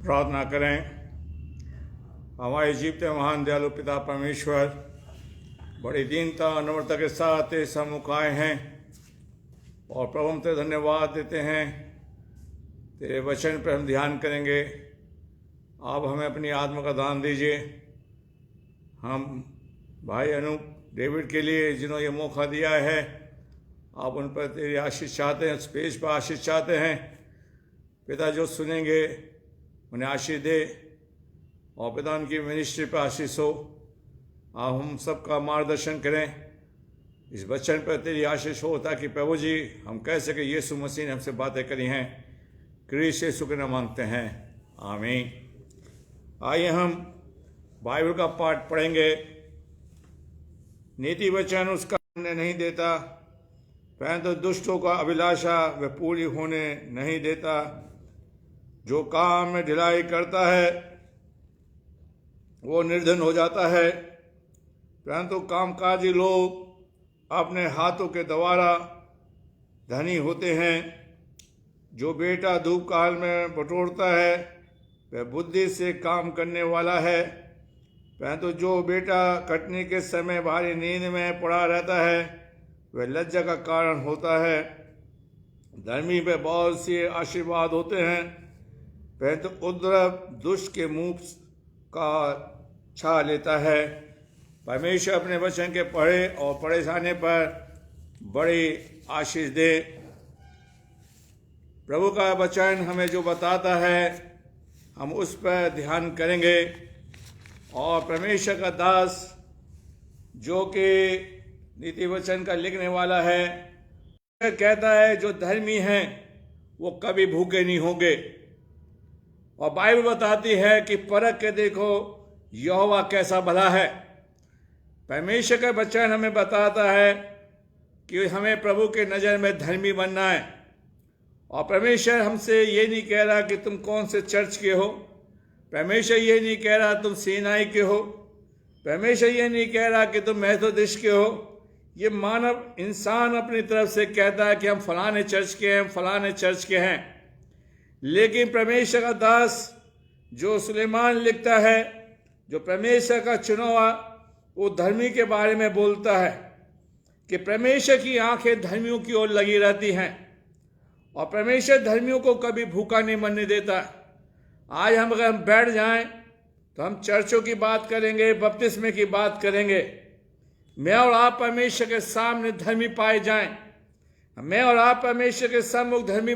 प्रार्थना करें। हमारे जीवते महान दयालु पिता परमेश्वर, बड़ी दीनता और नम्रता के साथ तेरे सम्मुख आए हैं और प्रभु हम तेरे धन्यवाद देते हैं। तेरे वचन पर हम ध्यान करेंगे। आप हमें अपनी आत्मा का दान दीजिए। हम भाई अनूप डेविड के लिए जिन्होंने ये मौका दिया है, आप उन पर तेरी आशीष चाहते हैं, उस पेज पर आशीष चाहते हैं। पिता जो सुनेंगे उन्हें आशीष दे और पिता उनकी मिनिस्ट्री पर आशीष हो। आप हम सबका मार्गदर्शन करें। इस वचन पर तेरी आशीष हो ताकि प्रभु जी हम कह सके यीशु मसीह ने हमसे बातें करी हैं। क्रिस्त यीशु के नाम मांगते हैं, आमीन। आइए हम बाइबल का पाठ पढ़ेंगे। नीति वचन उसका नहीं देता, परंतु दुष्टों का अभिलाषा वह पूरी होने नहीं देता। जो काम में ढिलाई करता है वो निर्धन हो जाता है, परंतु कामकाजी लोग अपने हाथों के द्वारा धनी होते हैं। जो बेटा धूप काल में बटोरता है वह बुद्धि से काम करने वाला है, परंतु जो बेटा कटने के समय भारी नींद में पड़ा रहता है वह लज्जा का कारण होता है। धर्मी पे बहुत से आशीर्वाद होते हैं, परंतु उपद्रव दुष्ट के मुंह का छा लेता है। परमेश्वर अपने वचन के पढ़े और पढ़े जाने पर बड़ी आशीष दे। प्रभु का वचन हमें जो बताता है हम उस पर ध्यान करेंगे। और परमेश्वर का दास जो कि नीति वचन का लिखने वाला है, कहता है जो धर्मी हैं वो कभी भूखे नहीं होंगे। और बाइबल बताती है कि परख के देखो यहोवा कैसा भला है। परमेश्वर का वचन हमें बताता है कि हमें प्रभु के नज़र में धर्मी बनना है। और परमेश्वर हमसे ये नहीं कह रहा कि तुम कौन से चर्च के हो। परमेश्वर ये नहीं कह रहा तुम सीनाई के हो। परमेश्वर ये नहीं कह रहा कि तुम मेथोडिस्ट के हो। ये मानव इंसान अपनी तरफ से कहता है कि हम फलाने चर्च के हैं, हम फलाने चर्च के हैं। लेकिन परमेश्वर का दास जो सुलेमान लिखता है, जो परमेश्वर का चुना हुआ, वो धर्मी के बारे में बोलता है कि परमेश्वर की आंखें धर्मियों की ओर लगी रहती हैं और परमेश्वर धर्मियों को कभी भूखा नहीं मरने देता। आज हम अगर हम बैठ जाएं तो हम चर्चों की बात करेंगे, बपतिस्मे की बात करेंगे। मैं और आप परमेश्वर के सामने धर्मी पाए जाएं, मैं और आप परमेश्वर के सम्मुख धर्मी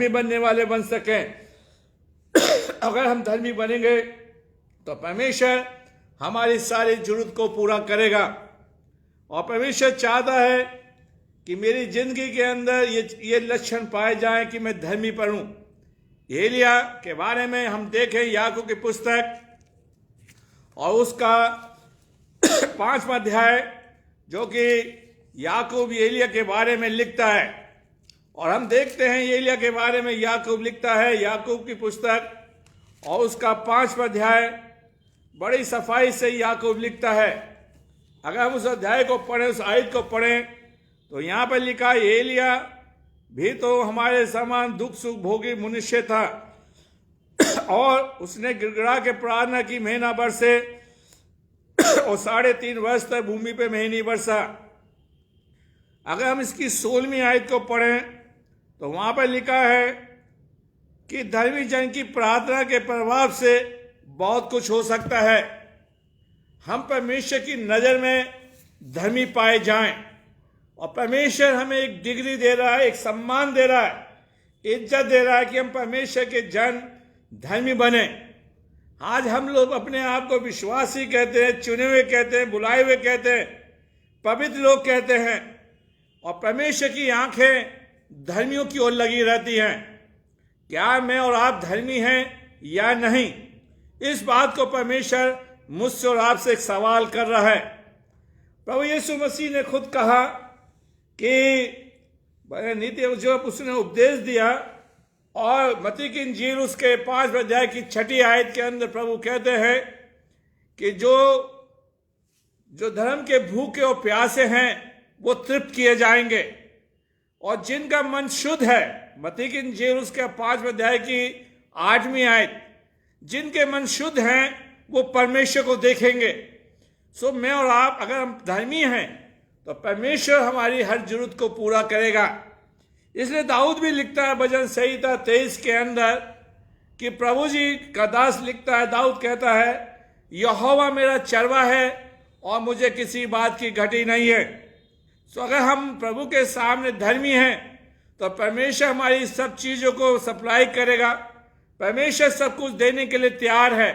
बनने वाले बन सकें। अगर हम धर्मी बनेंगे तो परमेश्वर हमारी सारी जरूरत को पूरा करेगा। और परमेश्वर चाहता है कि मेरी जिंदगी के अंदर ये लक्षण पाए जाएं कि मैं धर्मी बनूं। एलिया के बारे में हम देखें याकूब की पुस्तक और उसका 5वां अध्याय, जो कि याकूब एलिया के बारे में लिखता है। और हम देखते हैं एलिया के बारे में याकूब लिखता है, याकूब की पुस्तक और उसका 5वां अध्याय बड़ी सफाई से याकूब लिखता है। अगर हम उस अध्याय को पढ़ें, उस आयत को पढ़ें, तो यहाँ पर लिखा एलिया भी तो हमारे समान दुख सुख भोगी मनुष्य था और उसने गिड़गिड़ा के प्रार्थना की महीना भर से और 3.5 वर्ष तक भूमि पे महीनी बरसा। अगर हम इसकी 16वीं आयत को पढ़ें तो वहां पर लिखा है कि धर्मी जन की प्रार्थना के प्रभाव से बहुत कुछ हो सकता है। हम परमेश्वर की नजर में धर्मी पाए जाएं और परमेश्वर हमें एक डिग्री दे रहा है, एक सम्मान दे रहा है, इज्जत दे रहा है कि हम परमेश्वर के जन धर्मी बने। आज हम लोग अपने आप को विश्वासी कहते हैं, चुने हुए कहते हैं, बुलाए हुए कहते हैं, पवित्र लोग कहते हैं और परमेश्वर की आंखें धर्मियों की ओर लगी रहती हैं। क्या मैं और आप धर्मी हैं या नहीं? इस बात को परमेश्वर मुझसे और आपसे एक सवाल कर रहा है। प्रभु यीशु मसीह ने खुद कहा कि नीति जो उसने उपदेश दिया और मत्ती की इंजील उसके 5वें अध्याय की 6ठी आयत के अंदर प्रभु कहते हैं कि जो धर्म के भूखे और प्यासे हैं वो तृप्त किए जाएंगे और जिनका मन शुद्ध है, मत्ती की इंजील उसके 5वें अध्याय की 8वीं आयत, जिनके मन शुद्ध हैं वो परमेश्वर को देखेंगे। सो मैं और आप अगर हम धर्मी हैं तो परमेश्वर हमारी हर जरूरत को पूरा करेगा। इसलिए दाऊद भी लिखता है भजन संहिता 23 के अंदर कि प्रभु जी का दास लिखता है, दाऊद कहता है, यहोवा मेरा चरवा है और मुझे किसी बात की घटी नहीं है। तो अगर हम प्रभु के सामने धर्मी हैं तो परमेश्वर हमारी सब चीज़ों को सप्लाई करेगा। परमेश्वर सब कुछ देने के लिए तैयार है।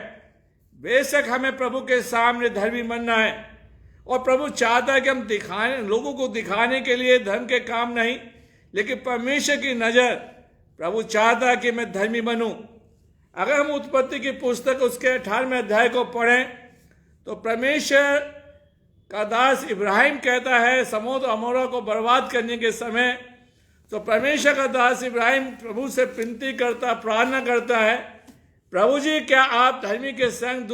बेशक हमें प्रभु के सामने धर्मी बनना है और प्रभु चाहता है कि हम लोगों को दिखाने के लिए धर्म के काम नहीं, लेकिन परमेश्वर की नज़र प्रभु चाहता है कि मैं धर्मी बनूं। अगर हम उत्पत्ति की पुस्तक उसके 18वें अध्याय को पढ़ें तो परमेश्वर का दास इब्राहिम कहता है समोद अमोरा को बर्बाद करने के समय, तो परमेश्वर का दास इब्राहिम प्रभु से विनती करता, प्रार्थना करता है, प्रभु जी क्या आप धर्मी के संग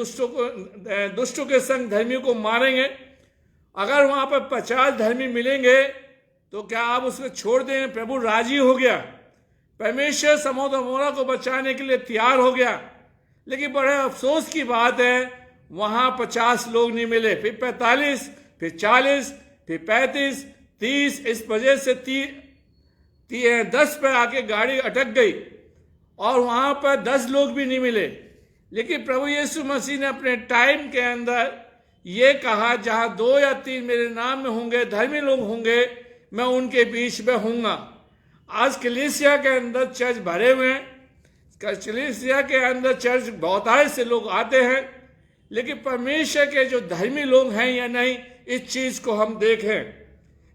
दुष्टों के संग धर्मियों को मारेंगे? अगर वहां पर 50 धर्मी मिलेंगे तो क्या आप उसको छोड़ दें? प्रभु राजी हो गया। परमेश्वर समोद अमोरा को बचाने के लिए तैयार हो गया। लेकिन बड़े अफसोस की बात है वहां 50 लोग नहीं मिले, फिर 45, फिर 40, फिर 35, 30। इस वजह से 10 पर आके गाड़ी अटक गई और वहां पर 10 लोग भी नहीं मिले। लेकिन प्रभु यीशु मसीह ने अपने टाइम के अंदर ये कहा, जहां 2 या 3 मेरे नाम में होंगे, धर्मी लोग होंगे, मैं उनके बीच में हूंगा। आज कलीसिया के अंदर चर्च भरे हुए हैं, कलीसिया के अंदर चर्च बहुतायत से लोग आते हैं, लेकिन परमेश्वर के जो धर्मी लोग हैं या नहीं, इस चीज को हम देखें।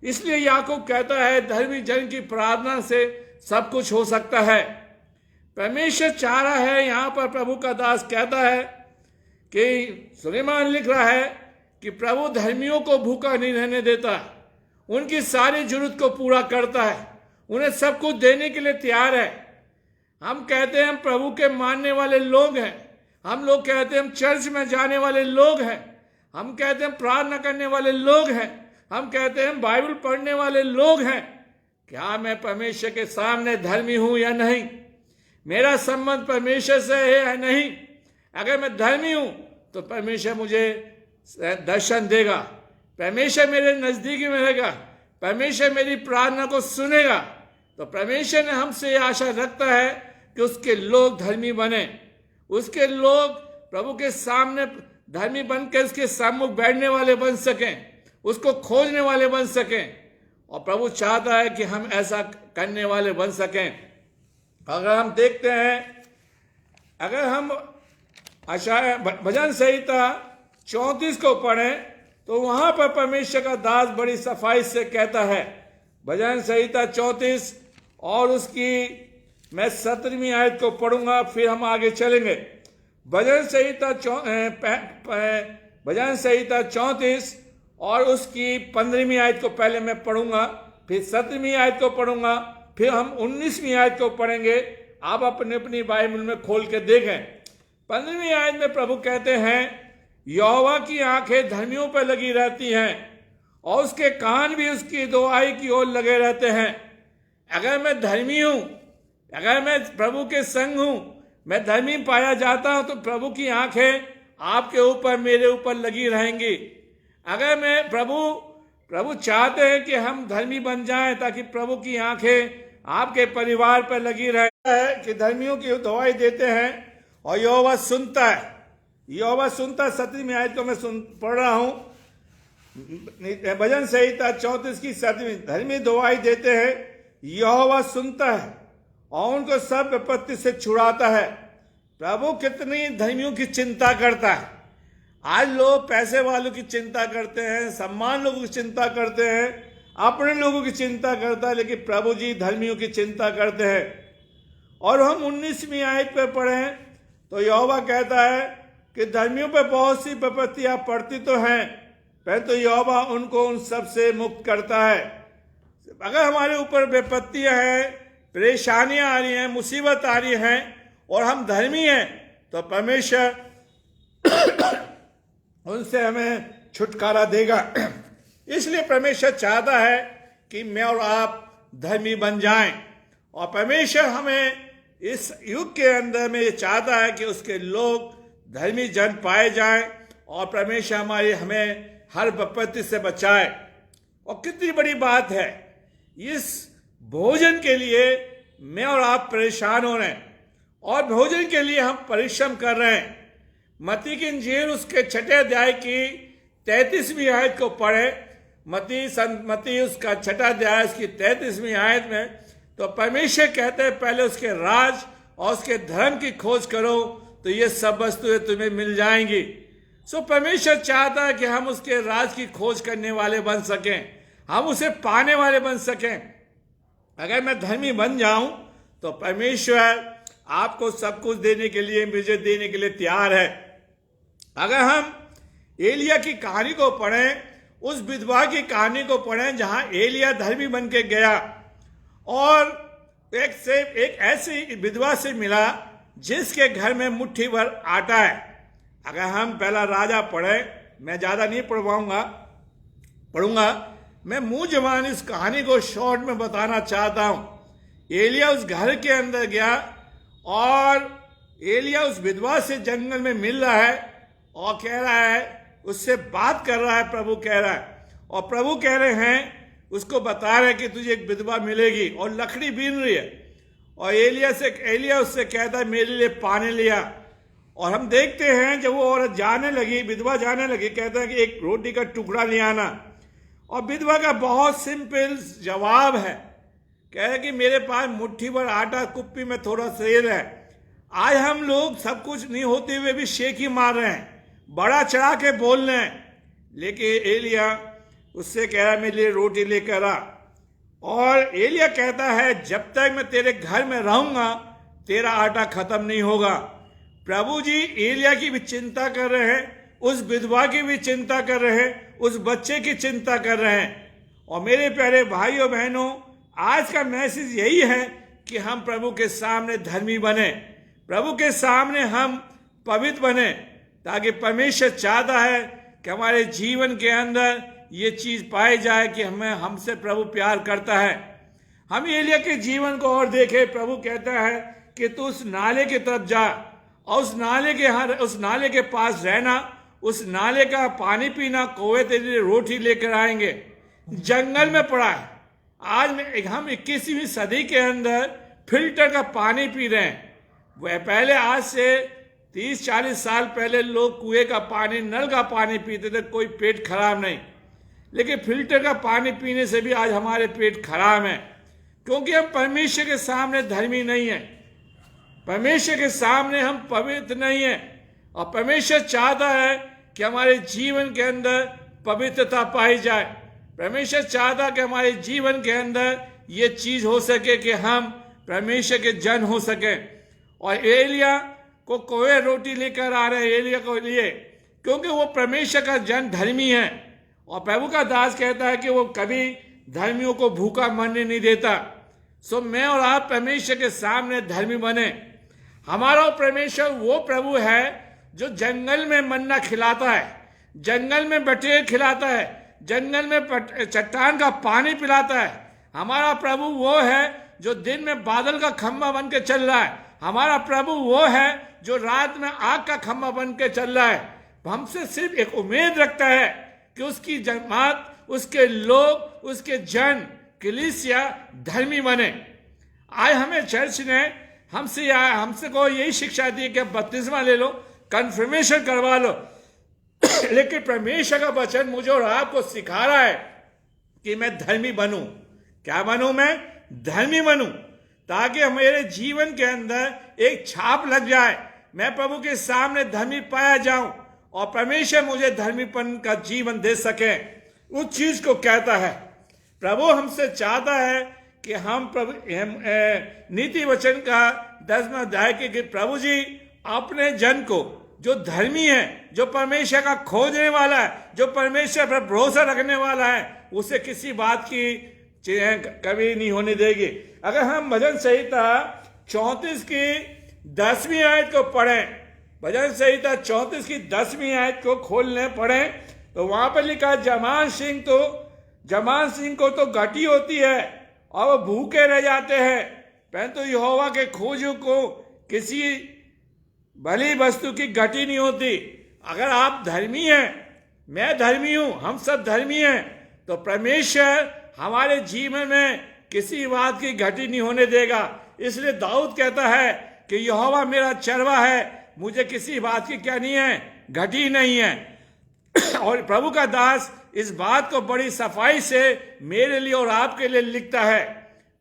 इसलिए याकूब कहता है धर्मी जन की प्रार्थना से सब कुछ हो सकता है। परमेश्वर चाह रहा है, यहां पर प्रभु का दास कहता है कि सुलेमान लिख रहा है कि प्रभु धर्मियों को भूखा नहीं रहने देता, उनकी सारी जरूरत को पूरा करता है, उन्हें सब कुछ देने के लिए तैयार है। हम कहते हैं हम प्रभु के मानने वाले लोग हैं, हम लोग कहते हैं हम चर्च में जाने वाले लोग हैं, हम कहते हैं प्रार्थना करने वाले लोग हैं, हम कहते हैं बाइबल पढ़ने वाले लोग हैं। क्या मैं परमेश्वर के सामने धर्मी हूं या नहीं? मेरा संबंध परमेश्वर से है या नहीं? अगर मैं धर्मी हूं तो परमेश्वर मुझे दर्शन देगा, परमेश्वर मेरे नजदीकी में रहेगा, परमेश्वर मेरी प्रार्थना को सुनेगा। तो परमेश्वर ने हमसे आशा रखता है कि उसके लोग धर्मी बने, उसके लोग प्रभु के सामने धर्मी बनकर उसके सम्मुख बैठने वाले बन सकें, उसको खोजने वाले बन सकें। और प्रभु चाहता है कि हम ऐसा करने वाले बन सकें। अगर हम देखते हैं, अगर हम भजन संहिता 34 को पढ़ें तो वहां पर परमेश्वर का दास बड़ी सफाई से कहता है, भजन संहिता 34 और उसकी मैं 17वीं आयत को पढ़ूंगा, फिर हम आगे चलेंगे। भजन संहिता 34 और उसकी 15वीं आयत को पहले मैं पढ़ूंगा, फिर 17वीं आयत को पढ़ूंगा, फिर हम 19वीं आयत को पढ़ेंगे। आप अपनी अपनी बाइबल में खोल के देखें। 15वीं आयत में प्रभु कहते हैं, यहोवा की आंखें धर्मियों पर लगी रहती हैं और उसके कान भी उसकी दुआई की ओर लगे रहते हैं। अगर मैं धर्मी हूं, अगर मैं प्रभु के संग हूं, मैं धर्मी पाया जाता हूं, तो प्रभु की आंखें आपके ऊपर, मेरे ऊपर लगी रहेंगी। अगर मैं प्रभु चाहते हैं कि हम धर्मी बन जाएं ताकि प्रभु की आंखें आपके परिवार पर लगी रहे, कि धर्मियों की दुआई देते हैं और यहोवा सुनता है। यहोवा सुनता, 17वीं आयत को मैं पढ़ रहा हूं, भजन संहिता 34 की 7वीं। धर्मी दुआई देते हैं, यहोवा सुनता है और उनको सब विपत्ति से छुड़ाता है। प्रभु कितनी धर्मियों की चिंता करता है। आज लोग पैसे वालों की चिंता करते हैं, सम्मान लोगों की चिंता करते हैं, अपने लोगों की चिंता करता है, लेकिन प्रभु जी धर्मियों की चिंता करते हैं। और हम 19वीं आयत पे पढ़ें तो यहोवा कहता है कि धर्मियों पे बहुत सी विपत्तियां पड़ती तो हैं, परंतु यहोवा उनको उन सब से मुक्त करता है। अगर हमारे ऊपर विपत्तियां हैं, परेशानियां आ रही हैं, मुसीबत आ रही हैं और हम धर्मी हैं, तो परमेश्वर उनसे हमें छुटकारा देगा। इसलिए परमेश्वर चाहता है कि मैं और आप धर्मी बन जाएं और परमेश्वर हमें इस युग के अंदर में ये चाहता है कि उसके लोग धर्मी जन पाए जाएं और परमेश्वर हमें हर विपत्ति से बचाए। और कितनी बड़ी बात है, इस भोजन के लिए मैं और आप परेशान हो रहे हैं और भोजन के लिए हम परिश्रम कर रहे हैं। मत्ती की इंजील उसके 6 अध्याय की 33वीं आयत को पढ़े। मत्ती उसका 6 अध्याय उसकी 33वीं आयत में तो परमेश्वर कहते हैं पहले उसके राज और उसके धर्म की खोज करो तो ये सब वस्तुएं तुम्हें मिल जाएंगी। सो परमेश्वर चाहता है कि हम उसके राज की खोज करने वाले बन सकें, हम उसे पाने वाले बन सकें। अगर मैं धर्मी बन जाऊं तो परमेश्वर आपको सब कुछ देने के लिए, मुझे देने के लिए तैयार है। अगर हम एलिया की कहानी को पढ़ें, उस विधवा की कहानी को पढ़ें जहां एलिया धर्मी बन के गया और एक ऐसी विधवा से मिला जिसके घर में मुट्ठी भर आटा है। अगर हम पहला राजा पढ़ें, मैं ज्यादा नहीं पढ़ूंगा, मैं मुंह जबान इस कहानी को शॉर्ट में बताना चाहता हूं। एलिया उस घर के अंदर गया और एलिया उस विधवा से जंगल में मिल रहा है और कह रहा है, उससे बात कर रहा है, प्रभु कह रहा है और प्रभु कह रहे हैं, उसको बता रहे कि तुझे एक विधवा मिलेगी और लकड़ी बीन रही है। और एलिया उससे कहता है मेरे लिए पानी लिया। और हम देखते हैं जब वो औरत जाने लगी, विधवा जाने लगी, कहता है कि एक रोटी का टुकड़ा ले आना। और विधवा का बहुत सिंपल जवाब है, कह रहे कि मेरे पास मुट्ठी भर आटा, कुप्पी में थोड़ा तेल है। आज हम लोग सब कुछ नहीं होते हुए भी शेख ही मार रहे हैं, बड़ा चढ़ा के बोल रहे हैं। लेकिन एलिया उससे कह रहा है मेरे लिए रोटी लेकर आ। और एलिया कहता है जब तक मैं तेरे घर में रहूंगा तेरा आटा खत्म नहीं होगा। प्रभु जी एलिया की भी चिंता कर रहे हैं, उस विधवा की भी चिंता कर रहे हैं, उस बच्चे की चिंता कर रहे हैं। और मेरे प्यारे भाइयों बहनों, आज का मैसेज यही है कि हम प्रभु के सामने धर्मी बने, प्रभु के सामने हम पवित्र बने, ताकि परमेश्वर चाहता है कि हमारे जीवन के अंदर ये चीज पाई जाए कि हमसे प्रभु प्यार करता है। हम एलिया के जीवन को और देखें, प्रभु कहता है कि तू उस नाले की तरफ जा और उस नाले के पास रहना, उस नाले का पानी पीना, कौवे तेरे लिए रोटी लेकर आएंगे। जंगल में पड़ा है। आज हम 21वीं सदी के अंदर फिल्टर का पानी पी रहे हैं। वह पहले आज से 30-40 साल पहले लोग कुएं का पानी, नल का पानी पीते थे, कोई पेट खराब नहीं। लेकिन फिल्टर का पानी पीने से भी आज हमारे पेट खराब है, क्योंकि हम परमेश्वर के सामने धर्मी नहीं है, परमेश्वर के सामने हम पवित्र नहीं है। और परमेश्वर चाहता है कि हमारे जीवन के अंदर पवित्रता पाई जाए। परमेश्वर चाहता है कि हमारे जीवन के अंदर ये चीज हो सके कि हम परमेश्वर के जन हो सके। और एलिया को कौवे रोटी लेकर आ रहे हैं एलिया को लिए, क्योंकि वो परमेश्वर का जन धर्मी है। और प्रभु का दास कहता है कि वो कभी धर्मियों को भूखा मरने नहीं देता। सो मैं और आप परमेश्वर के सामने धर्मी बने। हमारा परमेश्वर वो प्रभु है जो जंगल में मन्ना खिलाता है, जंगल में बटेर खिलाता है, जंगल में चट्टान का पानी पिलाता है। हमारा प्रभु वो है जो दिन में बादल का खंभा बन के चल रहा है। हमारा प्रभु वो है जो रात में आग का खंभा बन के चल रहा है। हमसे सिर्फ एक उम्मीद रखता है कि उसकी जमात, उसके लोग, उसके जन, कलीसिया धर्मी बने। आज हमें चर्च ने हमसे को यही शिक्षा दी कि बपतिस्मा ले लो, कन्फर्मेशन करवा लो। लेकिन परमेश्वर का वचन मुझे और आपको सिखा रहा है कि मैं धर्मी बनूं। क्या बनूं? मैं धर्मी बनूं, ताकि मेरे जीवन के अंदर एक छाप लग जाए, मैं प्रभु के सामने धर्मी पाया जाऊं और परमेश्वर मुझे धर्मीपन का जीवन दे सके। उस चीज को कहता है प्रभु हमसे चाहता है कि हम प्रभु नीति वचन का 10वां अध्याय के प्रभु जी अपने जन को जो धर्मी है, जो परमेश्वर का खोजने वाला है, जो परमेश्वर पर भरोसा रखने वाला है, उसे किसी बात की कभी नहीं होने देगी। अगर हम भजन संहिता 34 की 10वीं आयत को पढ़ें, भजन संहिता 34 की 10वीं आयत को खोलने पढ़ें, तो वहां पर लिखा जमान सिंह को तो घटी होती है और वो भूखे रह जाते हैं, परंतु यहोवा के खोजों को किसी भली वस्तु की घटी नहीं होती। अगर आप धर्मी हैं, मैं धर्मी हूं, हम सब धर्मी हैं, तो परमेश्वर हमारे जीवन में किसी बात की घटी नहीं होने देगा। इसलिए दाऊद कहता है कि यहोवा मेरा चरवा है, मुझे किसी बात की क्या नहीं है, घटी नहीं है। और प्रभु का दास इस बात को बड़ी सफाई से मेरे लिए और आपके लिए लिखता है,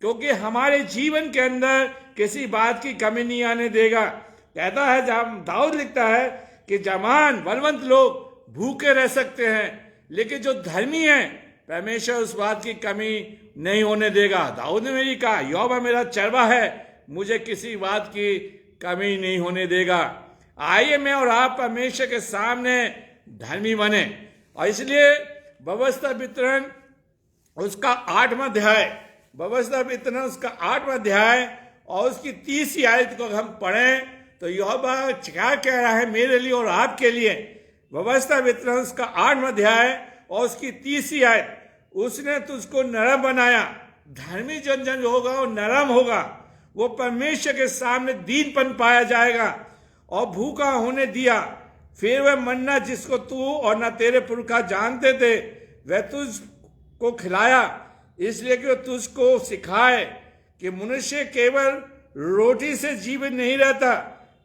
क्योंकि हमारे जीवन के अंदर किसी बात की कमी नहीं आने देगा। कहता है, दाऊद लिखता है कि जवान बलवंत लोग भूखे रह सकते हैं, लेकिन जो धर्मी है परमेश्वर उस बात की कमी नहीं होने देगा। दाऊद ने भी कहा, यहोवा मेरा चरवा है, मुझे किसी बात की कमी नहीं होने देगा। आइए मैं और आप परमेश्वर के सामने धर्मी बने। और इसलिए व्यवस्था वितरण उसका 8वां अध्याय, व्यवस्था वितरण उसका 8वां अध्याय और उसकी 30वीं आयत को हम पढ़ें तो यहोवा क्या कह रहा है मेरे लिए और आपके लिए। व्यवस्था वितरण उसका 8वां अध्याय और उसकी 30वीं आयत, उसने तुझको नरम बनाया। धर्मी जन होगा वो नरम होगा, वो परमेश्वर के सामने दीनपन पाया जाएगा और भूखा होने दिया। फिर वह मन्ना जिसको तू और न तेरे पुरखा जानते थे वह तुझको खिलाया, इसलिए कि वह तुझको सिखाए कि मनुष्य केवल रोटी से जीवित नहीं रहता,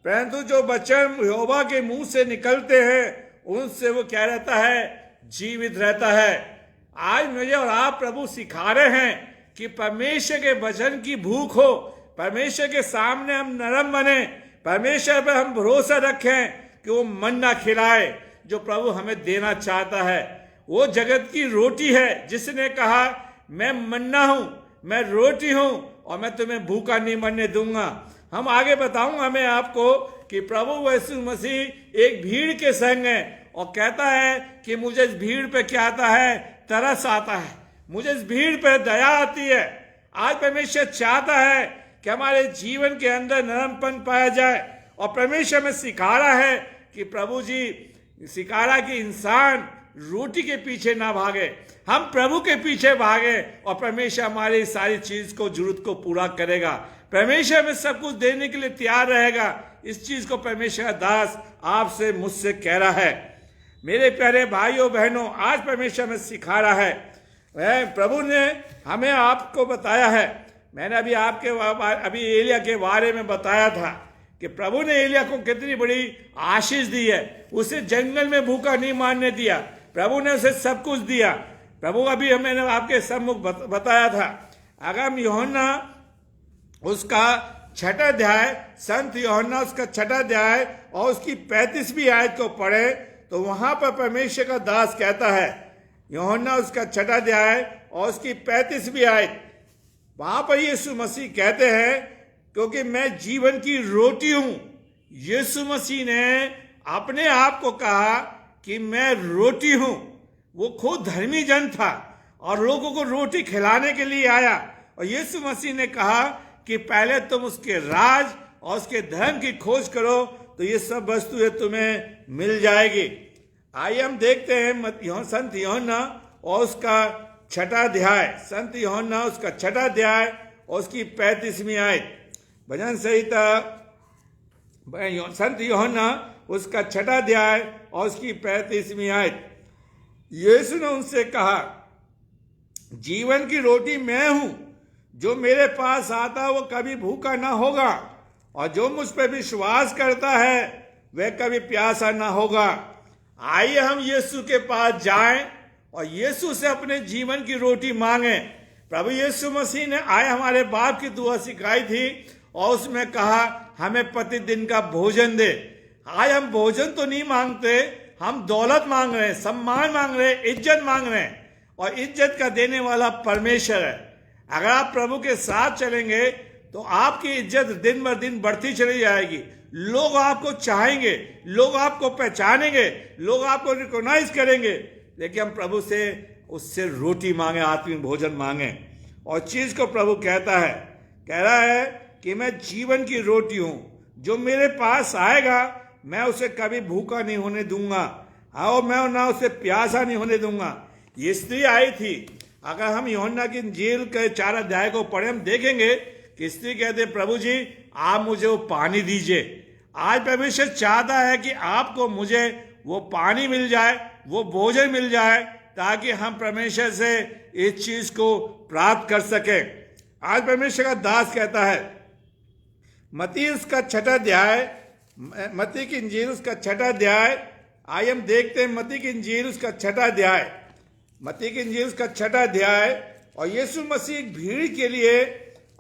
परंतु जो वचन यहोवा के मुंह से निकलते हैं उनसे वो क्या रहता है, जीवित रहता है। आज मुझे और आप प्रभु सिखा रहे हैं कि परमेश्वर के वचन की भूख हो, परमेश्वर के सामने हम नरम बने, परमेश्वर पर हम भरोसा रखें कि वो मन्ना खिलाए जो प्रभु हमें देना चाहता है। वो जगत की रोटी है जिसने कहा मैं मन्ना हूं, मैं रोटी हूं और मैं तुम्हें भूखा नहीं मरने दूंगा। हम आगे बताऊंगा मैं आपको कि प्रभु यीशु मसीह एक भीड़ के संग है और कहता है कि मुझे इस भीड़ पे क्या आता है, तरस आता है, मुझे इस भीड़ पे दया आती है। आज परमेश्वर चाहता है कि हमारे जीवन के अंदर नरमपन पाया जाए और परमेश्वर में सिखा रहा है कि प्रभु जी सिखा रहा कि इंसान रोटी के पीछे ना भागे, हम प्रभु के पीछे भागे और परमेश्वर हमारी सारी चीज को जरूरत को पूरा करेगा। परमेश्वर में सब कुछ देने के लिए तैयार रहेगा। इस चीज को परमेश्वर दास आपसे मुझसे कह रहा है। मेरे प्यारे भाइयों बहनों, आज परमेश्वर में सिखा रहा है। प्रभु ने हमें आपको बताया है, मैंने अभी एलिया के बारे में बताया था कि प्रभु ने एलिया को कितनी बड़ी आशीष दी है। उसे जंगल में भूखा नहीं मारने दिया, प्रभु ने उसे सब कुछ दिया। प्रभु अभी मैंने आपके सम्मुख बताया था। अगर हम यूहन्ना उसका 6वां अध्याय, संत यूहन्ना उसका 6वां अध्याय और उसकी 35वीं आयत को पढ़े तो वहां पर परमेश्वर का दास कहता है, यूहन्ना उसका 6वां अध्याय और उसकी 35वीं आयत, वहां पर यीशु मसीह कहते हैं क्योंकि मैं जीवन की रोटी हूं। यीशु मसीह ने अपने आप को कहा कि मैं रोटी हूं। वो खुद धर्मी जन था और लोगों को रोटी खिलाने के लिए आया और यीशु मसीह ने कहा कि पहले तुम उसके राज और उसके धर्म की खोज करो तो ये सब वस्तुएं तुम्हें मिल जाएगी। आइए हम देखते हैं संत यूहन्ना और उसका 6वां अध्याय, संत यूहन्ना उसका 6वां अध्याय और उसकी 35वीं आयत। भजन संहिता संत यूहन्ना उसका 6वां अध्याय और उसकी 35वीं आयत। यीशु ने उनसे कहा, जीवन की रोटी मैं हूं, जो मेरे पास आता वो कभी भूखा ना होगा और जो मुझ पर विश्वास करता है वह कभी प्यासा ना होगा। आइए हम यीशु के पास जाएं और यीशु से अपने जीवन की रोटी मांगे। प्रभु यीशु मसीह ने आए हमारे बाप की दुआ सिखाई थी और उसमें कहा हमें प्रतिदिन का भोजन दे। आज हम भोजन तो नहीं मांगते, हम दौलत मांग रहे हैं, सम्मान मांग रहे हैं, इज्जत मांग रहे हैं और इज्जत का देने वाला परमेश्वर है। अगर आप प्रभु के साथ चलेंगे तो आपकी इज्जत दिन ब दिन बढ़ती चली जाएगी। लोग आपको चाहेंगे, लोग आपको पहचानेंगे, लोग आपको रिकॉग्नाइज करेंगे। लेकिन हम प्रभु से उससे रोटी मांगे, आत्मिक भोजन मांगे। और चीज को प्रभु कहता है, कह रहा है कि मैं जीवन की रोटी हूं, जो मेरे पास आएगा मैं उसे कभी भूखा नहीं होने दूंगा और मैं ना उसे प्यासा नहीं होने दूंगा। ये स्त्री आई थी। अगर हम यूहन्ना की इंजील के 4 अध्याय को पढ़े हम देखेंगे कि स्त्री कहते प्रभु जी आप मुझे वो पानी दीजिए। आज परमेश्वर चाहता है कि आपको मुझे वो पानी मिल जाए, वो भोजन मिल जाए, ताकि हम परमेश्वर से इस चीज को प्राप्त कर सके। आज परमेश्वर का दास कहता है, मत्ती उसका 6वां अध्याय, मत्ती की इंजील उसका 6वां अध्याय, आइए हम देखते हैं मत्ती की इंजील उसका 6वां अध्याय, मत्ती की इंजील उसका 6वां अध्याय। और यीशु मसीह एक भीड़ के लिए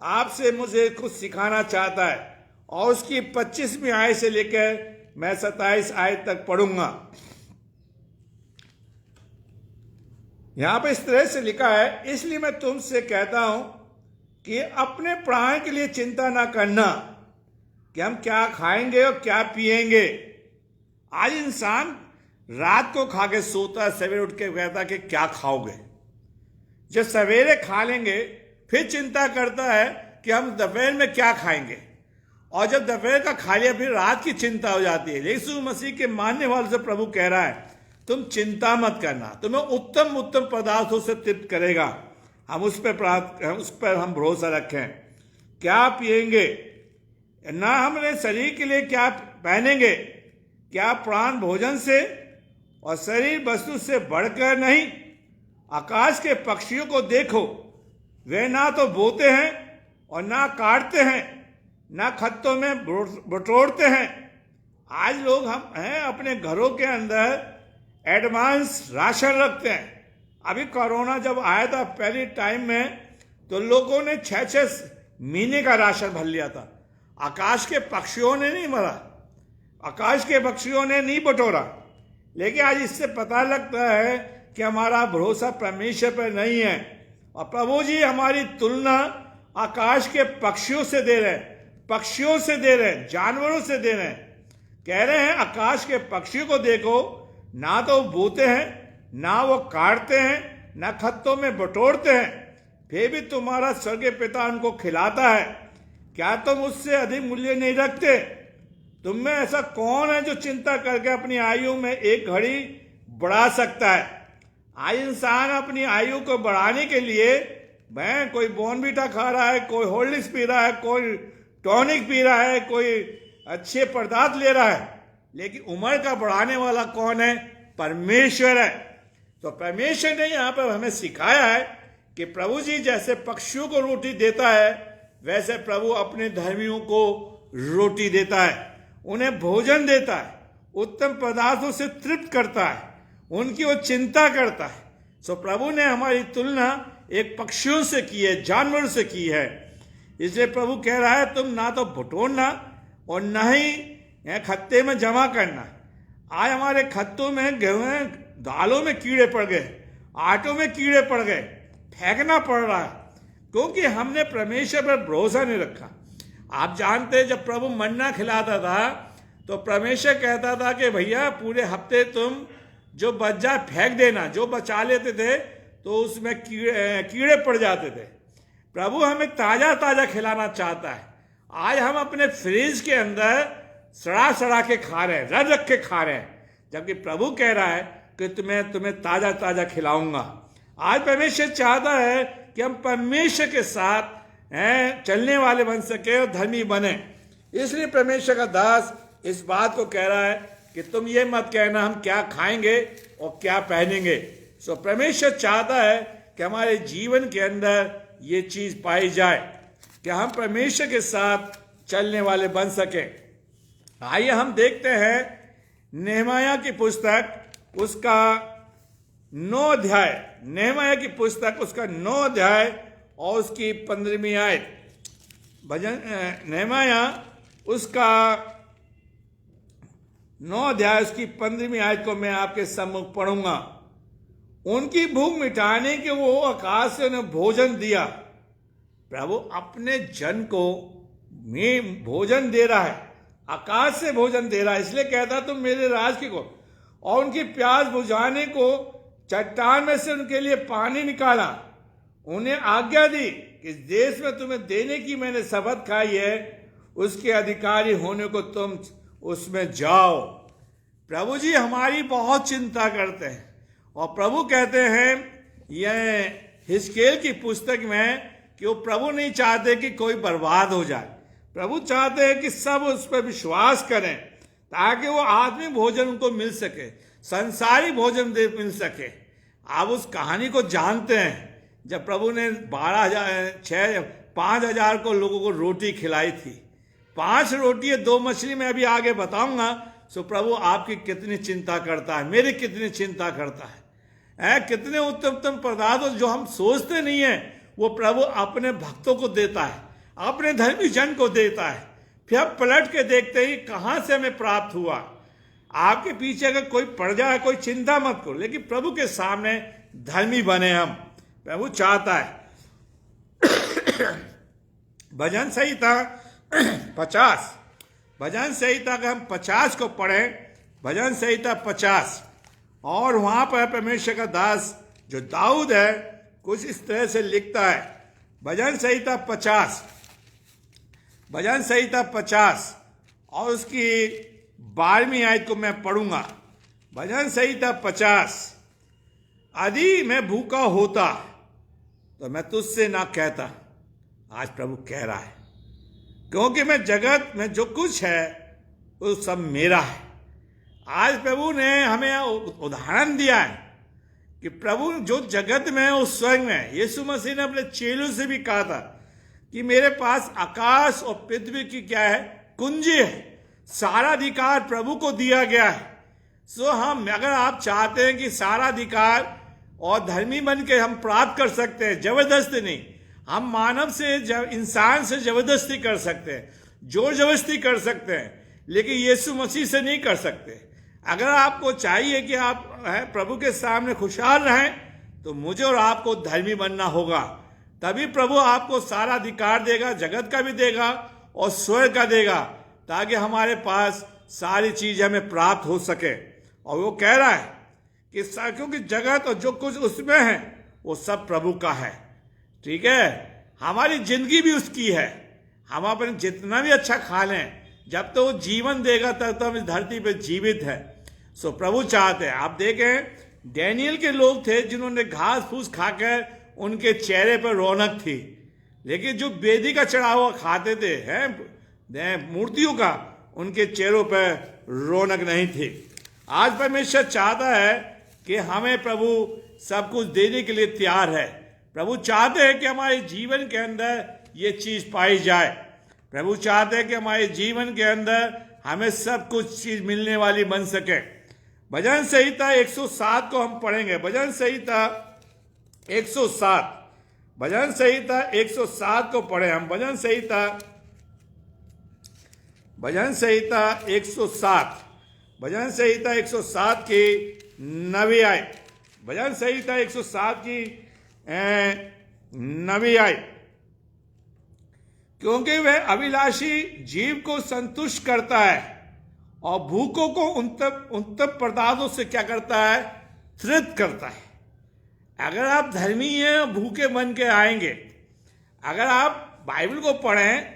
आपसे मुझे कुछ सिखाना चाहता है, और उसकी 25वीं आयत से लेकर मैं 27 आयत तक पढ़ूंगा। यहां पर इस तरह से लिखा है, इसलिए मैं तुमसे कहता हूं कि अपने प्राण के लिए चिंता ना करना कि हम क्या खाएंगे और क्या पिएंगे। आज इंसान रात को खा के सोता है, सवेरे उठ के कहता है कि क्या खाओगे। जब सवेरे खा लेंगे फिर चिंता करता है कि हम दोपहर में क्या खाएंगे, और जब दोपहर का खा लिया फिर रात की चिंता हो जाती है। यीशु मसीह के मानने वालों से प्रभु कह रहा है, तुम चिंता मत करना, तुम्हें उत्तम उत्तम पदार्थों से तृप्त करेगा। हम उस पर हम भरोसा रखें। क्या पिएंगे, ना हमने शरीर के लिए क्या पहनेंगे, क्या प्राण भोजन से और शरीर वस्तु से बढ़कर नहीं। आकाश के पक्षियों को देखो, वे ना तो बोते हैं और ना काटते हैं, ना खत्तों में बटोरते हैं। आज लोग हम हैं अपने घरों के अंदर एडवांस राशन रखते हैं। अभी कोरोना जब आया था पहले टाइम में, तो लोगों ने 6-6 महीने का राशन भर लिया था। आकाश के पक्षियों ने नहीं मरा, आकाश के पक्षियों ने नहीं बटोरा। लेकिन आज इससे पता लगता है कि हमारा भरोसा परमेश्वर पर नहीं है, और प्रभु जी हमारी तुलना आकाश के पक्षियों से दे रहे हैं, पक्षियों से दे रहे हैं, जानवरों से दे रहे हैं। कह रहे हैं आकाश के पक्षियों को देखो, ना तो वो बोते हैं, ना वो काटते हैं, ना खत्तों में बटोरते हैं, फिर भी तुम्हारा स्वर्गीय पिता उनको खिलाता है। क्या तुम उससे अधिक मूल्य नहीं रखते? तुम में ऐसा कौन है जो चिंता करके अपनी आयु में एक घड़ी बढ़ा सकता है? आज इंसान अपनी आयु को बढ़ाने के लिए मैं कोई बॉर्नवीटा खा रहा है, कोई हॉर्लिक्स पी रहा है, कोई टॉनिक पी रहा है, कोई अच्छे पदार्थ ले रहा है, लेकिन उम्र का बढ़ाने वाला कौन है? परमेश्वर है। तो परमेश्वर ने यहाँ पर हमें सिखाया है कि प्रभु जी जैसे पक्षियों को रोटी देता है, वैसे प्रभु अपने धर्मियों को रोटी देता है, उन्हें भोजन देता है, उत्तम पदार्थों से तृप्त करता है, उनकी वो चिंता करता है। सो प्रभु ने हमारी तुलना एक पक्षियों से की है, जानवर से की है। इसलिए प्रभु कह रहा है तुम ना तो बटोरना और ना ही खत्ते में जमा करना। आज हमारे खत्तों में, गेहूं, दालों में कीड़े पड़ गए, आटों में कीड़े पड़ गए, फेंकना पड़ रहा है, क्योंकि हमने परमेश्वर पर भरोसा नहीं रखा। आप जानते हैं जब प्रभु मन्ना खिलाता था तो परमेश्वर कहता था कि भैया पूरे हफ्ते तुम जो बच जाए फेंक देना, जो बचा लेते थे तो उसमें कीड़े पड़ जाते थे। प्रभु हमें ताजा ताजा खिलाना चाहता है। आज हम अपने फ्रिज के अंदर सड़ा सड़ा के खा रहे हैं, रख रख के खा रहे हैं, जबकि प्रभु कह रहा है कि तुम्हें ताजा ताजा खिलाऊंगा। आज परमेश्वर चाहता है कि हम परमेश्वर के साथ चलने वाले बन सके और धर्मी बने। इसलिए परमेश्वर का दास इस बात को कह रहा है कि तुम ये मत कहना हम क्या खाएंगे और क्या पहनेंगे। सो परमेश्वर चाहता है कि हमारे जीवन के अंदर ये चीज पाई जाए कि हम परमेश्वर के साथ चलने वाले बन सके। आइए हम देखते हैं नेहमाया की पुस्तक उसका 9 अध्याय, नेहमाया की पुस्तक उसका 9 अध्याय और उसकी 15वीं आयत। भजन नेहमाया उसका 9 अध्याय उसकी 15वीं आयत को मैं आपके सम्मुख पढ़ूंगा। उनकी भूख मिटाने के वो आकाश से उन्हें भोजन दिया। प्रभु अपने जन को में भोजन दे रहा है, आकाश से भोजन दे रहा है। इसलिए कहता तुम मेरे राज की को, और उनकी प्यास बुझाने को चट्टान में से उनके लिए पानी निकाला। उन्हें आज्ञा दी कि इस देश में तुम्हें देने की मैंने शपथ खाई है, उसके अधिकारी होने को तुम उसमें जाओ। प्रभु जी हमारी बहुत चिंता करते हैं, और प्रभु कहते हैं यह हिजकेल की पुस्तक में कि वो प्रभु नहीं चाहते कि कोई बर्बाद हो जाए। प्रभु चाहते हैं कि सब उस पर विश्वास करें ताकि वो आत्मिक भोजन उनको मिल सके, संसारी भोजन मिल सके। आप उस कहानी को जानते हैं जब प्रभु ने 5,000 को लोगों को रोटी खिलाई थी। 5 रोटी 2 मछली में अभी आगे बताऊंगा। सो प्रभु आपकी कितनी चिंता करता है, मेरी कितनी चिंता करता है। कितने उत्तम उत्तम पदार्थ जो हम सोचते नहीं है वो प्रभु अपने भक्तों को देता है, अपने धर्मी जन को देता है। फिर आप पलट के देखते ही कहां से हमें प्राप्त हुआ। आपके पीछे अगर कोई पड़ जाए कोई चिंता मत करो, लेकिन प्रभु के सामने धर्मी बने हम, प्रभु चाहता है। भजन संहिता 50, भजन संहिता का हम 50 को पढ़ें, भजन संहिता 50। और वहां पर परमेश्वर का दास जो दाऊद है कुछ इस तरह से लिखता है। भजन संहिता 50, भजन संहिता 50 और उसकी 12वीं आयत को मैं पढ़ूंगा। भजन संहिता 50। यदि मैं भूखा होता तो मैं तुझसे ना कहता, आज प्रभु कह रहा है, क्योंकि मैं जगत में जो कुछ है वो सब मेरा है। आज प्रभु ने हमें उदाहरण दिया है कि प्रभु जो जगत में है वो स्वर्ग में है। यीशु मसीह ने अपने चेलों से भी कहा था कि मेरे पास आकाश और पृथ्वी की क्या है, कुंजी है। सारा अधिकार प्रभु को दिया गया है। सो हम अगर आप चाहते हैं कि सारा अधिकार और धर्मी बन के हम प्राप्त कर सकते हैं, जबरदस्ती नहीं, हम मानव से इंसान से जबरदस्ती कर सकते हैं, जोर जबरदस्ती कर सकते हैं, लेकिन यीशु मसीह से नहीं कर सकते। अगर आपको चाहिए कि आप प्रभु के सामने खुशहाल रहें तो मुझे और आपको धर्मी बनना होगा, तभी प्रभु आपको सारा अधिकार देगा, जगत का भी देगा और स्वर्ग का देगा, ताकि हमारे पास सारी चीज हमें प्राप्त हो सके। और वो कह रहा है कि क्योंकि जगत और जो कुछ उसमें है वो सब प्रभु का है। ठीक है, हमारी जिंदगी भी उसकी है। हम अपने जितना भी अच्छा खा लें, जब तो वो जीवन देगा तब तो हम इस धरती पे जीवित है। सो प्रभु चाहते हैं। आप देखें डैनियल के लोग थे जिन्होंने घास फूस खाकर उनके चेहरे पर रौनक थी, लेकिन जो वेदी का चढ़ा हुआ खाते थे मूर्तियों का, उनके चेहरों पर रौनक नहीं थी। आज परमेश्वर चाहता है कि हमें प्रभु सब कुछ देने के लिए तैयार है। प्रभु चाहते हैं कि हमारे जीवन के अंदर ये चीज पाई जाए। प्रभु चाहते हैं कि हमारे जीवन के अंदर हमें सब कुछ चीज मिलने वाली बन सके। भजन संहिता 107 को हम पढ़ेंगे। भजन संहिता 107, भजन संहिता 107 को पढ़े हम। भजन संहिता 107, भजन संहिता 107 की 9वीं आयत, भजन संहिता 107 की 9वीं आयत। क्योंकि वह अभिलाषी जीव को संतुष्ट करता है और भूखों को उत्तम पदार्थों से क्या करता है, तृप्त करता है। अगर आप धर्मी हैं, भूखे बन के आएंगे। अगर आप बाइबल को पढ़ें,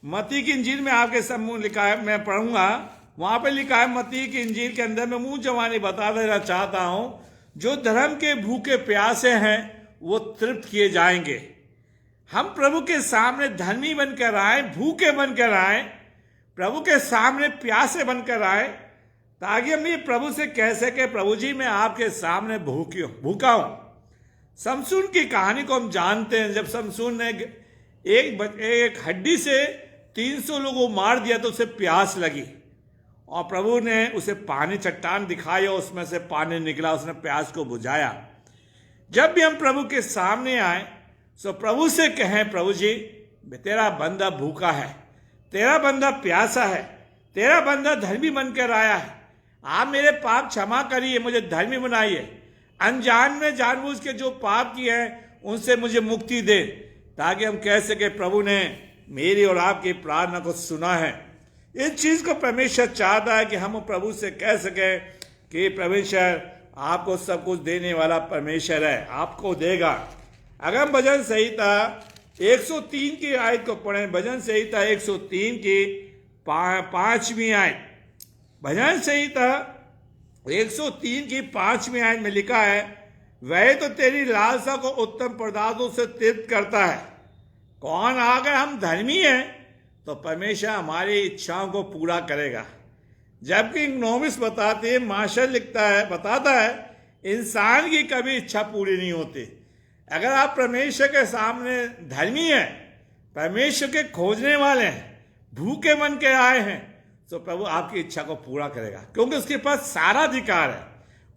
मत्ती की इंजील में आपके सम्मुख लिखा है, मैं पढ़ूंगा, वहां पे लिखा है मत्ती की इंजील के अंदर, मैं मुंह जवानी बता देना चाहता हूं, जो धर्म के भूखे प्यासे हैं वो तृप्त किए जाएंगे। हम प्रभु के सामने धर्मी बनकर आए, भूखे बनकर आए, प्रभु के सामने प्यासे बनकर आए, ताकि हम ये प्रभु से कह सके, प्रभु जी मैं आपके सामने भूखा हूं। समसून की कहानी को हम जानते हैं। जब समसून ने एक हड्डी से 300 लोगों को मार दिया तो उसे प्यास लगी और प्रभु ने उसे पानी, चट्टान दिखाई और उसमें से पानी निकला, उसने प्यास को बुझाया। जब भी हम प्रभु के सामने आए तो प्रभु से कहें, प्रभु जी तेरा बंदा भूखा है, तेरा बंदा प्यासा है, तेरा बंदा धर्मी बनकर आया है, आप मेरे पाप क्षमा करिए, मुझे धर्मी बनाइए। अनजान में जानबूझ के जो पाप किए हैं उनसे मुझे मुक्ति दे, ताकि हम कह सके प्रभु ने मेरी और आपकी प्रार्थना को सुना है। इस चीज को परमेश्वर चाहता है कि हम प्रभु से कह सके कि परमेश्वर आपको सब कुछ देने वाला परमेश्वर है, आपको देगा। अगर हम भजन संहिता 103 की आयत को पढ़ें, भजन संहिता 103 की 5वीं आयत, भजन संहिता 103 की 5वीं आयत में लिखा है, वह तो तेरी लालसा को उत्तम पदार्थों से तृप्त करता है कौन? अगर हम धर्मी हैं तो परमेश्वर हमारी इच्छाओं को पूरा करेगा। जबकि नोविस बताते हैं, मार्शल बताता है इंसान की कभी इच्छा पूरी नहीं होती। अगर आप परमेश्वर के सामने धर्मी हैं, परमेश्वर के खोजने वाले हैं, भूखे मन के आए हैं, तो प्रभु आपकी इच्छा को पूरा करेगा, क्योंकि उसके पास सारा अधिकार है।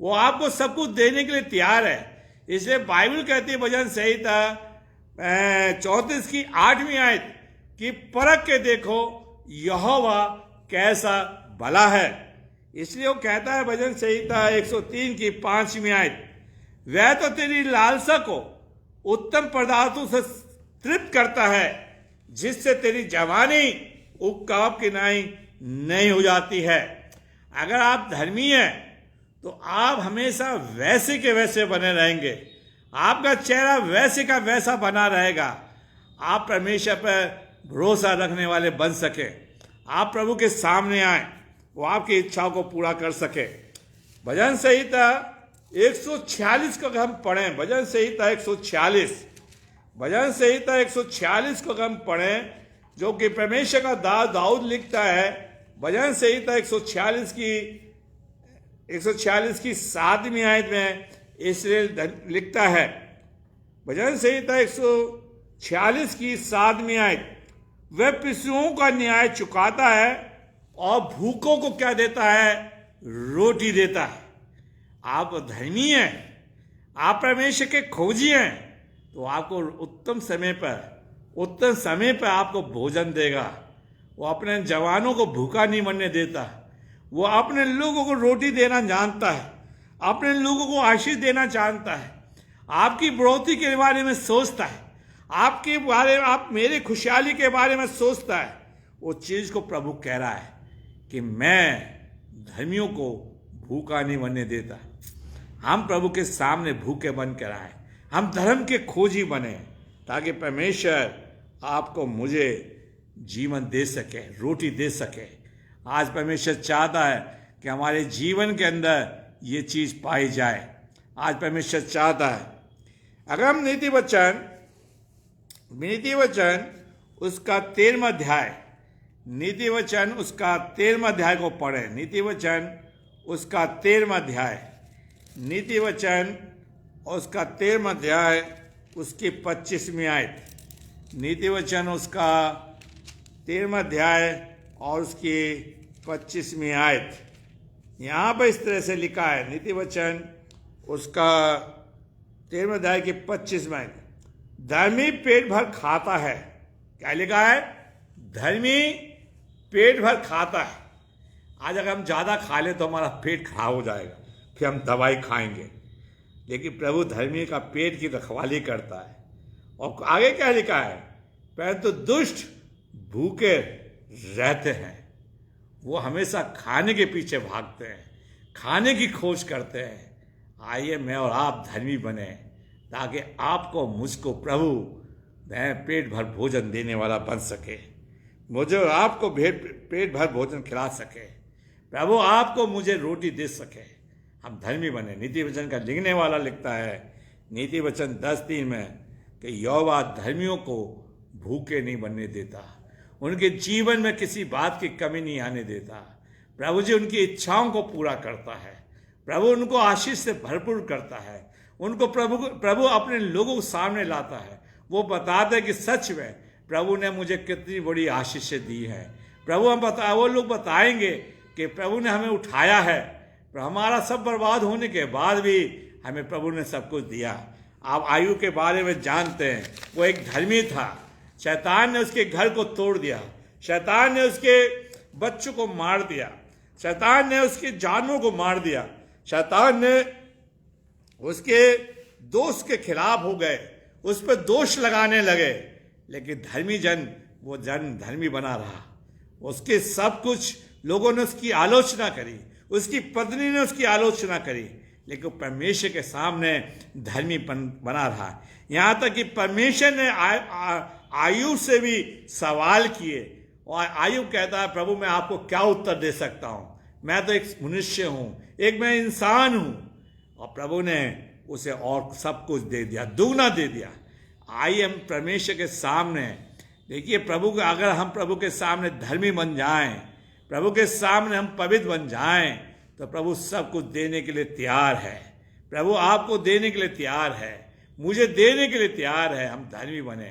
वो आपको सब कुछ देने के लिए तैयार है। इसलिए बाइबल कहती है भजन संहिता 34 की 8वीं आयत कि परख के देखो यहोवा कैसा भला है। इसलिए वो कहता है भजन संहिता 103 की 5वीं आयत, वह तो तेरी लालसा को उत्तम पदार्थों से तृप्त करता है, जिससे तेरी जवानी उकताव की नहीं हो जाती है। अगर आप धर्मी हैं तो आप हमेशा वैसे के वैसे बने रहेंगे, आपका चेहरा वैसे का वैसा बना रहेगा। आप परमेश्वर पर भरोसा रखने वाले बन सके, आप प्रभु के सामने आए, वो आपकी इच्छाओं को पूरा कर सके। भजन संहिता 146 को हम पढ़ें, भजन संहिता 146 को हम पढ़ें, जो कि परमेश्वर का दाऊद लिखता है। भजन संहिता 146 की 7वीं आयत में इसराइल लिखता है, भजन संहिता 146 की 7वीं आयत, वह पिसुओं का न्याय चुकाता है और भूखों को क्या देता है? रोटी देता है। आप धर्मी हैं, आप परमेश्वर के खोजी हैं, तो आपको उत्तम समय पर आपको भोजन देगा। वो अपने जवानों को भूखा नहीं मरने देता, वो अपने लोगों को रोटी देना जानता है, अपने लोगों को आशीष देना जानता है, आपकी बढ़ोतरी के बारे में सोचता है, आपके बारे में, आप मेरी खुशहाली के बारे में सोचता है। वो चीज को प्रभु कह रहा है कि मैं धर्मियों को भूखा नहीं बनने देता। हम प्रभु के सामने भूखे बन कर आए, हम धर्म के खोजी बने, ताकि परमेश्वर आपको मुझे जीवन दे सके, रोटी दे सके। आज परमेश्वर चाहता है कि हमारे जीवन के अंदर ये चीज पाई जाए। आज परमेश्वर चाहता है, अगर हम नीति वचन उसका 13वां अध्याय, नीति वचन उसका 13वां अध्याय को पढ़े। नीति वचन उसका 13वां अध्याय, नीति वचन उसका 13वां अध्याय उसकी 25वीं आयत। नीति वचन उसका 13वां अध्याय और उसकी 25वीं आयत। यहाँ पर इस तरह से लिखा है, नीति वचन उसका 13वां अध्याय की 25वीं आयत, धर्मी पेट भर खाता है। क्या लिखा है? धर्मी पेट भर खाता है। आज अगर हम ज़्यादा खा ले तो हमारा पेट खराब हो जाएगा, फिर हम दवाई खाएंगे। लेकिन प्रभु धर्मी का पेट की रखवाली करता है। और आगे क्या लिखा है? परंतु दुष्ट भूखे रहते हैं, वो हमेशा खाने के पीछे भागते हैं, खाने की खोज करते हैं। आइए मैं और आप धर्मी बने, ताकि आपको मुझको प्रभु पेट भर भोजन देने वाला बन सके, मुझे आपको पेट भर भोजन खिला सके, प्रभु आपको मुझे रोटी दे सके। हम धर्मी बने। नीति वचन का लिखने वाला लिखता है नीति वचन 10:3 में कि यहोवा धर्मियों को भूखे नहीं बनने देता, उनके जीवन में किसी बात की कमी नहीं आने देता। प्रभु जी उनकी इच्छाओं को पूरा करता है, प्रभु उनको आशीष से भरपूर करता है, उनको प्रभु अपने लोगों को सामने लाता है। वो बताते हैं कि सच में प्रभु ने मुझे कितनी बड़ी आशीषें दी है। प्रभु वो लोग बताएंगे कि प्रभु ने हमें उठाया है, हमारा सब बर्बाद होने के बाद भी हमें प्रभु ने सब कुछ दिया। आप आयु के बारे में जानते हैं, वो एक धर्मी था। शैतान ने उसके घर को तोड़ दिया, शैतान ने उसके बच्चों को मार दिया, शैतान ने उसके जानवरों को मार दिया, शैतान ने उसके दोस्त के खिलाफ हो गए, उस पर दोष लगाने लगे। लेकिन धर्मी जन, वो जन धर्मी बना रहा। उसके सब कुछ लोगों ने उसकी आलोचना करी, उसकी पत्नी ने उसकी आलोचना करी, लेकिन परमेश्वर के सामने धर्मी बना रहा। यहाँ तक कि परमेश्वर ने आयु से भी सवाल किए, और आयु कहता है प्रभु मैं आपको क्या उत्तर दे सकता हूँ, मैं तो एक मनुष्य हूँ, एक मैं इंसान हूँ। और प्रभु ने उसे और सब कुछ दे दिया, दुगना दे दिया। आइए हम परमेश्वर के सामने देखिए प्रभु को, अगर हम प्रभु के सामने धर्मी बन जाएं, प्रभु के सामने हम पवित्र बन जाएं, तो प्रभु सब कुछ देने के लिए तैयार है। प्रभु आपको देने के लिए तैयार है, मुझे देने के लिए तैयार है। हम धर्मी बने,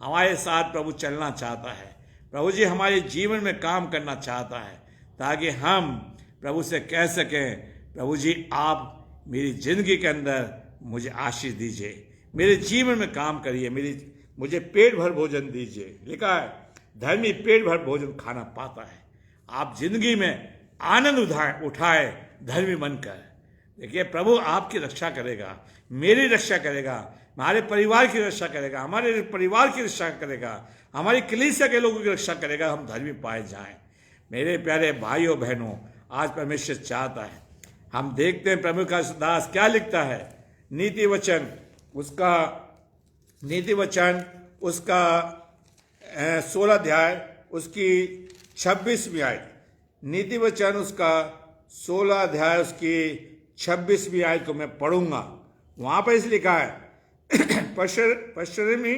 हमारे साथ प्रभु चलना चाहता है। प्रभु जी हमारे जीवन में काम करना चाहता है, ताकि हम प्रभु से कह सकें, प्रभु जी आप मेरी जिंदगी के अंदर मुझे आशीष दीजिए, मेरे जीवन में काम करिए, मुझे पेट भर भोजन दीजिए। लिखा है धर्मी पेट भर भोजन खाना पाता है। आप जिंदगी में आनंद उठाए धर्मी बनकर। देखिए प्रभु आपकी रक्षा करेगा, मेरी रक्षा करेगा, हमारे परिवार की रक्षा करेगा, हमारे परिवार की रक्षा करेगा, हमारी कलीसिया के लोगों की रक्षा करेगा। हम धर्मी पाए जाएं। मेरे प्यारे भाइयों बहनों, आज परमेश्वर चाहता है, हम देखते हैं प्रभु का दास क्या लिखता है। नीति वचन उसका 16 अध्याय उसकी 26वीं आयत। नीति वचन उसका 16 अध्याय उसकी 26वीं आयत को मैं पढ़ूंगा। वहां पर इस लिखा है पश्चिमी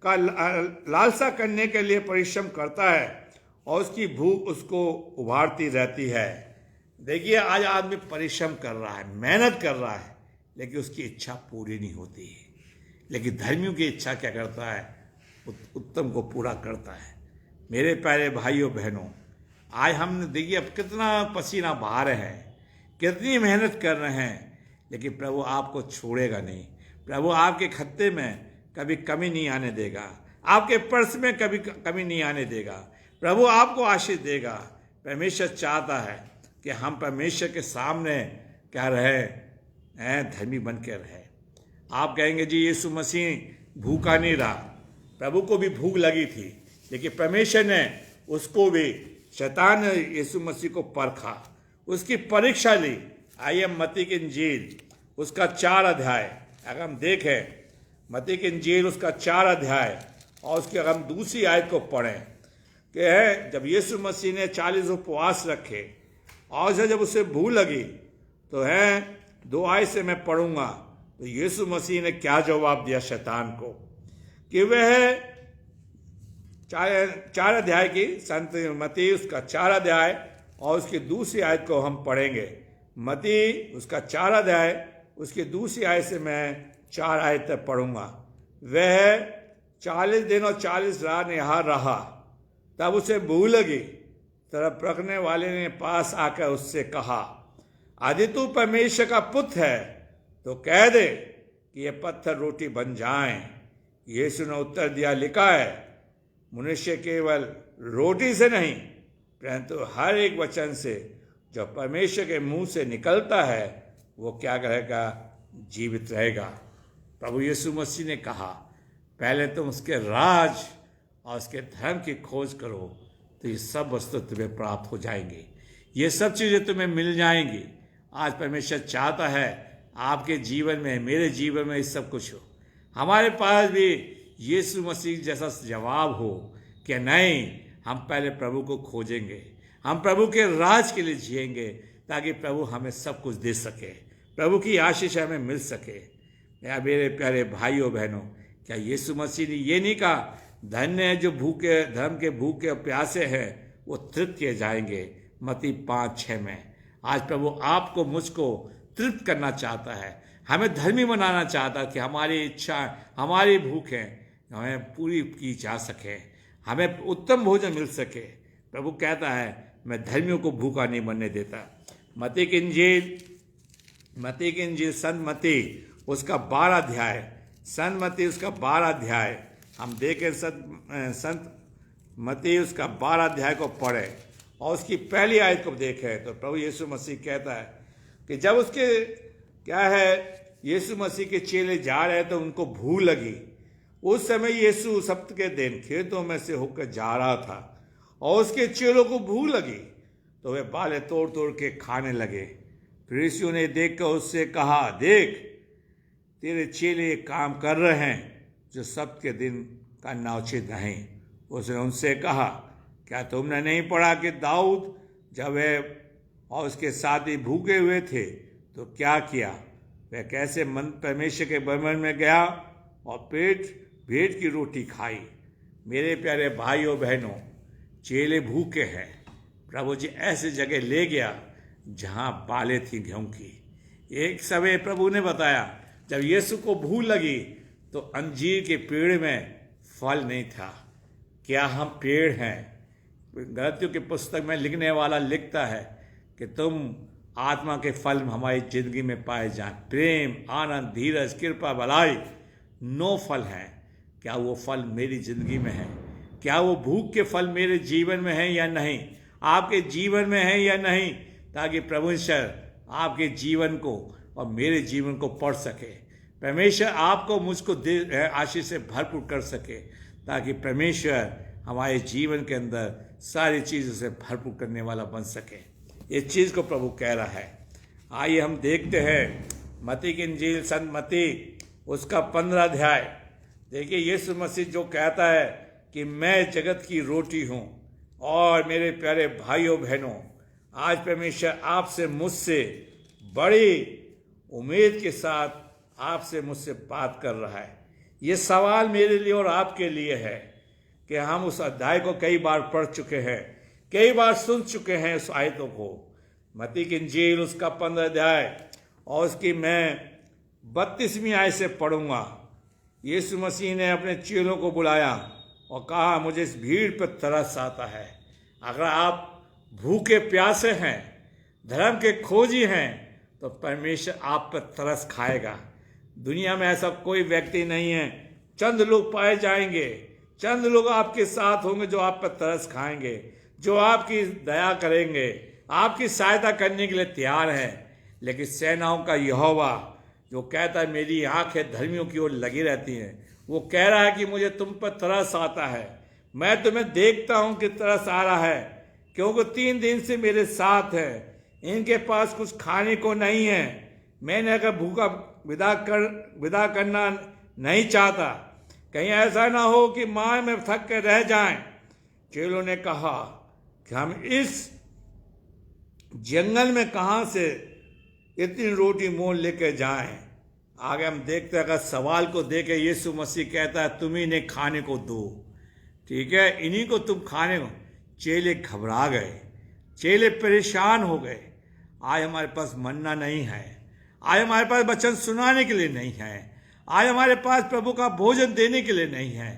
का लालसा करने के लिए परिश्रम करता है और उसकी भूख उसको उभारती रहती है। देखिए आज आदमी परिश्रम कर रहा है, मेहनत कर रहा है, लेकिन उसकी इच्छा पूरी नहीं होती है। लेकिन धर्मियों की इच्छा क्या करता है? उत्तम को पूरा करता है। मेरे प्यारे भाइयों बहनों, आज हमने देखिए अब कितना पसीना बहा रहे हैं, कितनी मेहनत कर रहे हैं, लेकिन प्रभु आपको छोड़ेगा नहीं। प्रभु आपके खत्ते में कभी कमी नहीं आने देगा, आपके पर्स में कभी कमी नहीं आने देगा। प्रभु आपको आशीष देगा। परमेश्वर चाहता है कि हम परमेश्वर के सामने क्या रहे, धर्मी बन के रहे। आप कहेंगे जी यीशु मसीह भूखा नहीं रहा, प्रभु को भी भूख लगी थी, लेकिन परमेश्वर ने उसको भी, शैतान ने यीशु मसीह को परखा, उसकी परीक्षा ली। आइए मत्ती की इंजील उसका 4 अध्याय अगर हम देखें, मत्ती की इंजील उसका 4 अध्याय और उसकी अगर हम दूसरी आयत को पढ़ें कि है जब यीशु मसीह ने 40 उपवास रखे और जब उसे भूख लगी तो है 2 आयत से मैं पढ़ूंगा। तो यीशु मसीह ने क्या जवाब दिया शैतान को कि वह 4 अध्याय की संत मत्ती उसका 4 अध्याय और उसकी दूसरी आयत को हम पढ़ेंगे। मत्ती उसका 4 अध्याय उसकी दूसरी आयत से मैं 4 आयत तक पढ़ूंगा। वह 40 दिन और 40 रात यहाँ रहा, तब उसे भूख लगी। तब रखने वाले ने पास आकर उससे कहा, यदि तू परमेश्वर का पुत्र है तो कह दे कि ये पत्थर रोटी बन जाएं। यीशु ने उत्तर दिया, लिखा है मनुष्य केवल रोटी से नहीं परंतु हर एक वचन से जो परमेश्वर के मुंह से निकलता है वो क्या करेगा, जीवित रहेगा। प्रभु यीशु मसीह ने कहा पहले तुम उसके राज और उसके धर्म की खोज करो तो ये सब वस्तु तुम्हें प्राप्त हो जाएंगी, ये सब चीज़ें तुम्हें मिल जाएंगी। आज परमेश्वर चाहता है आपके जीवन में, मेरे जीवन में इस सब कुछ हो। हमारे पास भी यीशु मसीह जैसा जवाब हो कि नहीं, हम पहले प्रभु को खोजेंगे, हम प्रभु के राज के लिए जिएंगे ताकि प्रभु हमें सब कुछ दे सके, प्रभु की आशीष हमें मिल सके। मेरे प्यारे भाइयों बहनों, क्या यीशु मसीह ने ये नहीं कहा धन्य है जो भूखे, धर्म के भूखे और प्यासे हैं वो तृप्त किए जाएंगे, मत्ती 5:6 में। आज प्रभु आपको मुझको तृप्त करना चाहता है, हमें धर्मी बनाना चाहता है कि हमारी इच्छा, हमारी भूखें हमें पूरी की जा सके, हमें उत्तम भोजन मिल सके। प्रभु कहता है मैं धर्मियों को भूखा नहीं बनने देता। मत्ती की इंजील संत मत्ती उसका 12 अध्याय, संत मत्ती उसका 12 अध्याय हम देखें। संत मत्ती उसका 12 अध्याय को पढ़े और उसकी पहली आयत को देखें तो प्रभु यीशु मसीह कहता है कि जब उसके क्या है, यीशु मसीह के चेले जा रहे तो उनको भूख लगी। उस समय यीशु सप्ताह के दिन खेतों में से होकर जा रहा था और उसके चेलों को भूख लगी तो वे बाले तोड़ तोड़ के खाने लगे। फरीसियों ने देखकर उससे कहा, देख तेरे चेले ये काम कर रहे हैं जो सप्ताह के दिन करना उचित नहीं। उसने उनसे कहा, क्या तुमने नहीं पढ़ा कि दाऊद जब वह और उसके साथी भूखे हुए थे तो क्या किया, वह कैसे परमेश्वर के भवन में गया और भेंट की रोटी खाई। मेरे प्यारे भाइयों बहनों, चेले भूखे हैं। प्रभु जी ऐसी जगह ले गया जहाँ बालें थी गेहूं की। एक समय प्रभु ने बताया, जब यीशु को भूख लगी तो अंजीर के पेड़ में फल नहीं था। क्या हम पेड़ हैं? गलतियों की पुस्तक में लिखने वाला लिखता है कि तुम आत्मा के फल हमारी जिंदगी में पाए जाएं, प्रेम, आनंद, धीरज, कृपा, भलाई, 9 फल हैं। क्या वो फल मेरी जिंदगी में है? क्या वो भूख के फल मेरे जीवन में हैं या नहीं? आपके जीवन में है या नहीं? ताकि प्रभु ईश्वर आपके जीवन को और मेरे जीवन को पढ़ सके, परमेश्वर आपको मुझको आशीष से भरपूर कर सके, ताकि परमेश्वर हमारे जीवन के अंदर सारी चीज़ों से भरपूर करने वाला बन सके। इस चीज़ को प्रभु कह रहा है। आइए हम देखते हैं मत्ती की इंजील, संत मत्ती उसका 15 अध्याय। देखिए यीशु मसीह जो कहता है कि मैं जगत की रोटी हूँ। और मेरे प्यारे भाइयों बहनों, आज परमेश्वर आपसे मुझसे बड़ी उम्मीद के साथ आपसे मुझसे बात कर रहा है। ये सवाल मेरे लिए और आपके लिए है कि हम उस अध्याय को कई बार पढ़ चुके हैं, कई बार सुन चुके हैं उस आयतों को। मत्ती की इंजील उसका 15 अध्याय और उसकी मैं 32वीं आयत से पढ़ूंगा। यीशु मसीह ने अपने चेलों को बुलाया और कहा, मुझे इस भीड़ पर तरस आता है। अगर आप भूखे प्यासे हैं, धर्म के खोजी हैं, तो परमेश्वर आप पर तरस खाएगा। दुनिया में ऐसा कोई व्यक्ति नहीं है, चंद लोग पाए जाएंगे, चंद लोग आपके साथ होंगे जो आप पर तरस खाएंगे, जो आपकी दया करेंगे, आपकी सहायता करने के लिए तैयार हैं। लेकिन सेनाओं का यहोवा जो कहता है मेरी आंखें धर्मियों की ओर लगी रहती हैं, वो कह रहा है कि मुझे तुम पर तरस आता है। मैं तुम्हें देखता हूं कि तरस आ रहा है, क्योंकि 3 दिन से मेरे साथ है, इनके पास कुछ खाने को नहीं है। मैंने अगर भूखा विदा करना नहीं चाहता, कहीं ऐसा ना हो कि माँ में थक कर रह जाएं। चेलों ने कहा कि हम इस जंगल में कहाँ से इतनी रोटी मोल लेकर जाएं। आगे हम देखते हैं, अगर सवाल को देके यीशु मसीह कहता है तुम ही इन्हें खाने को दो, ठीक है, इन्हीं को तुम खाने को। चेले घबरा गए, चेले परेशान हो गए। आज हमारे पास मन्ना नहीं है, आज हमारे पास वचन सुनाने के लिए नहीं है, आज हमारे पास प्रभु का भोजन देने के लिए नहीं है।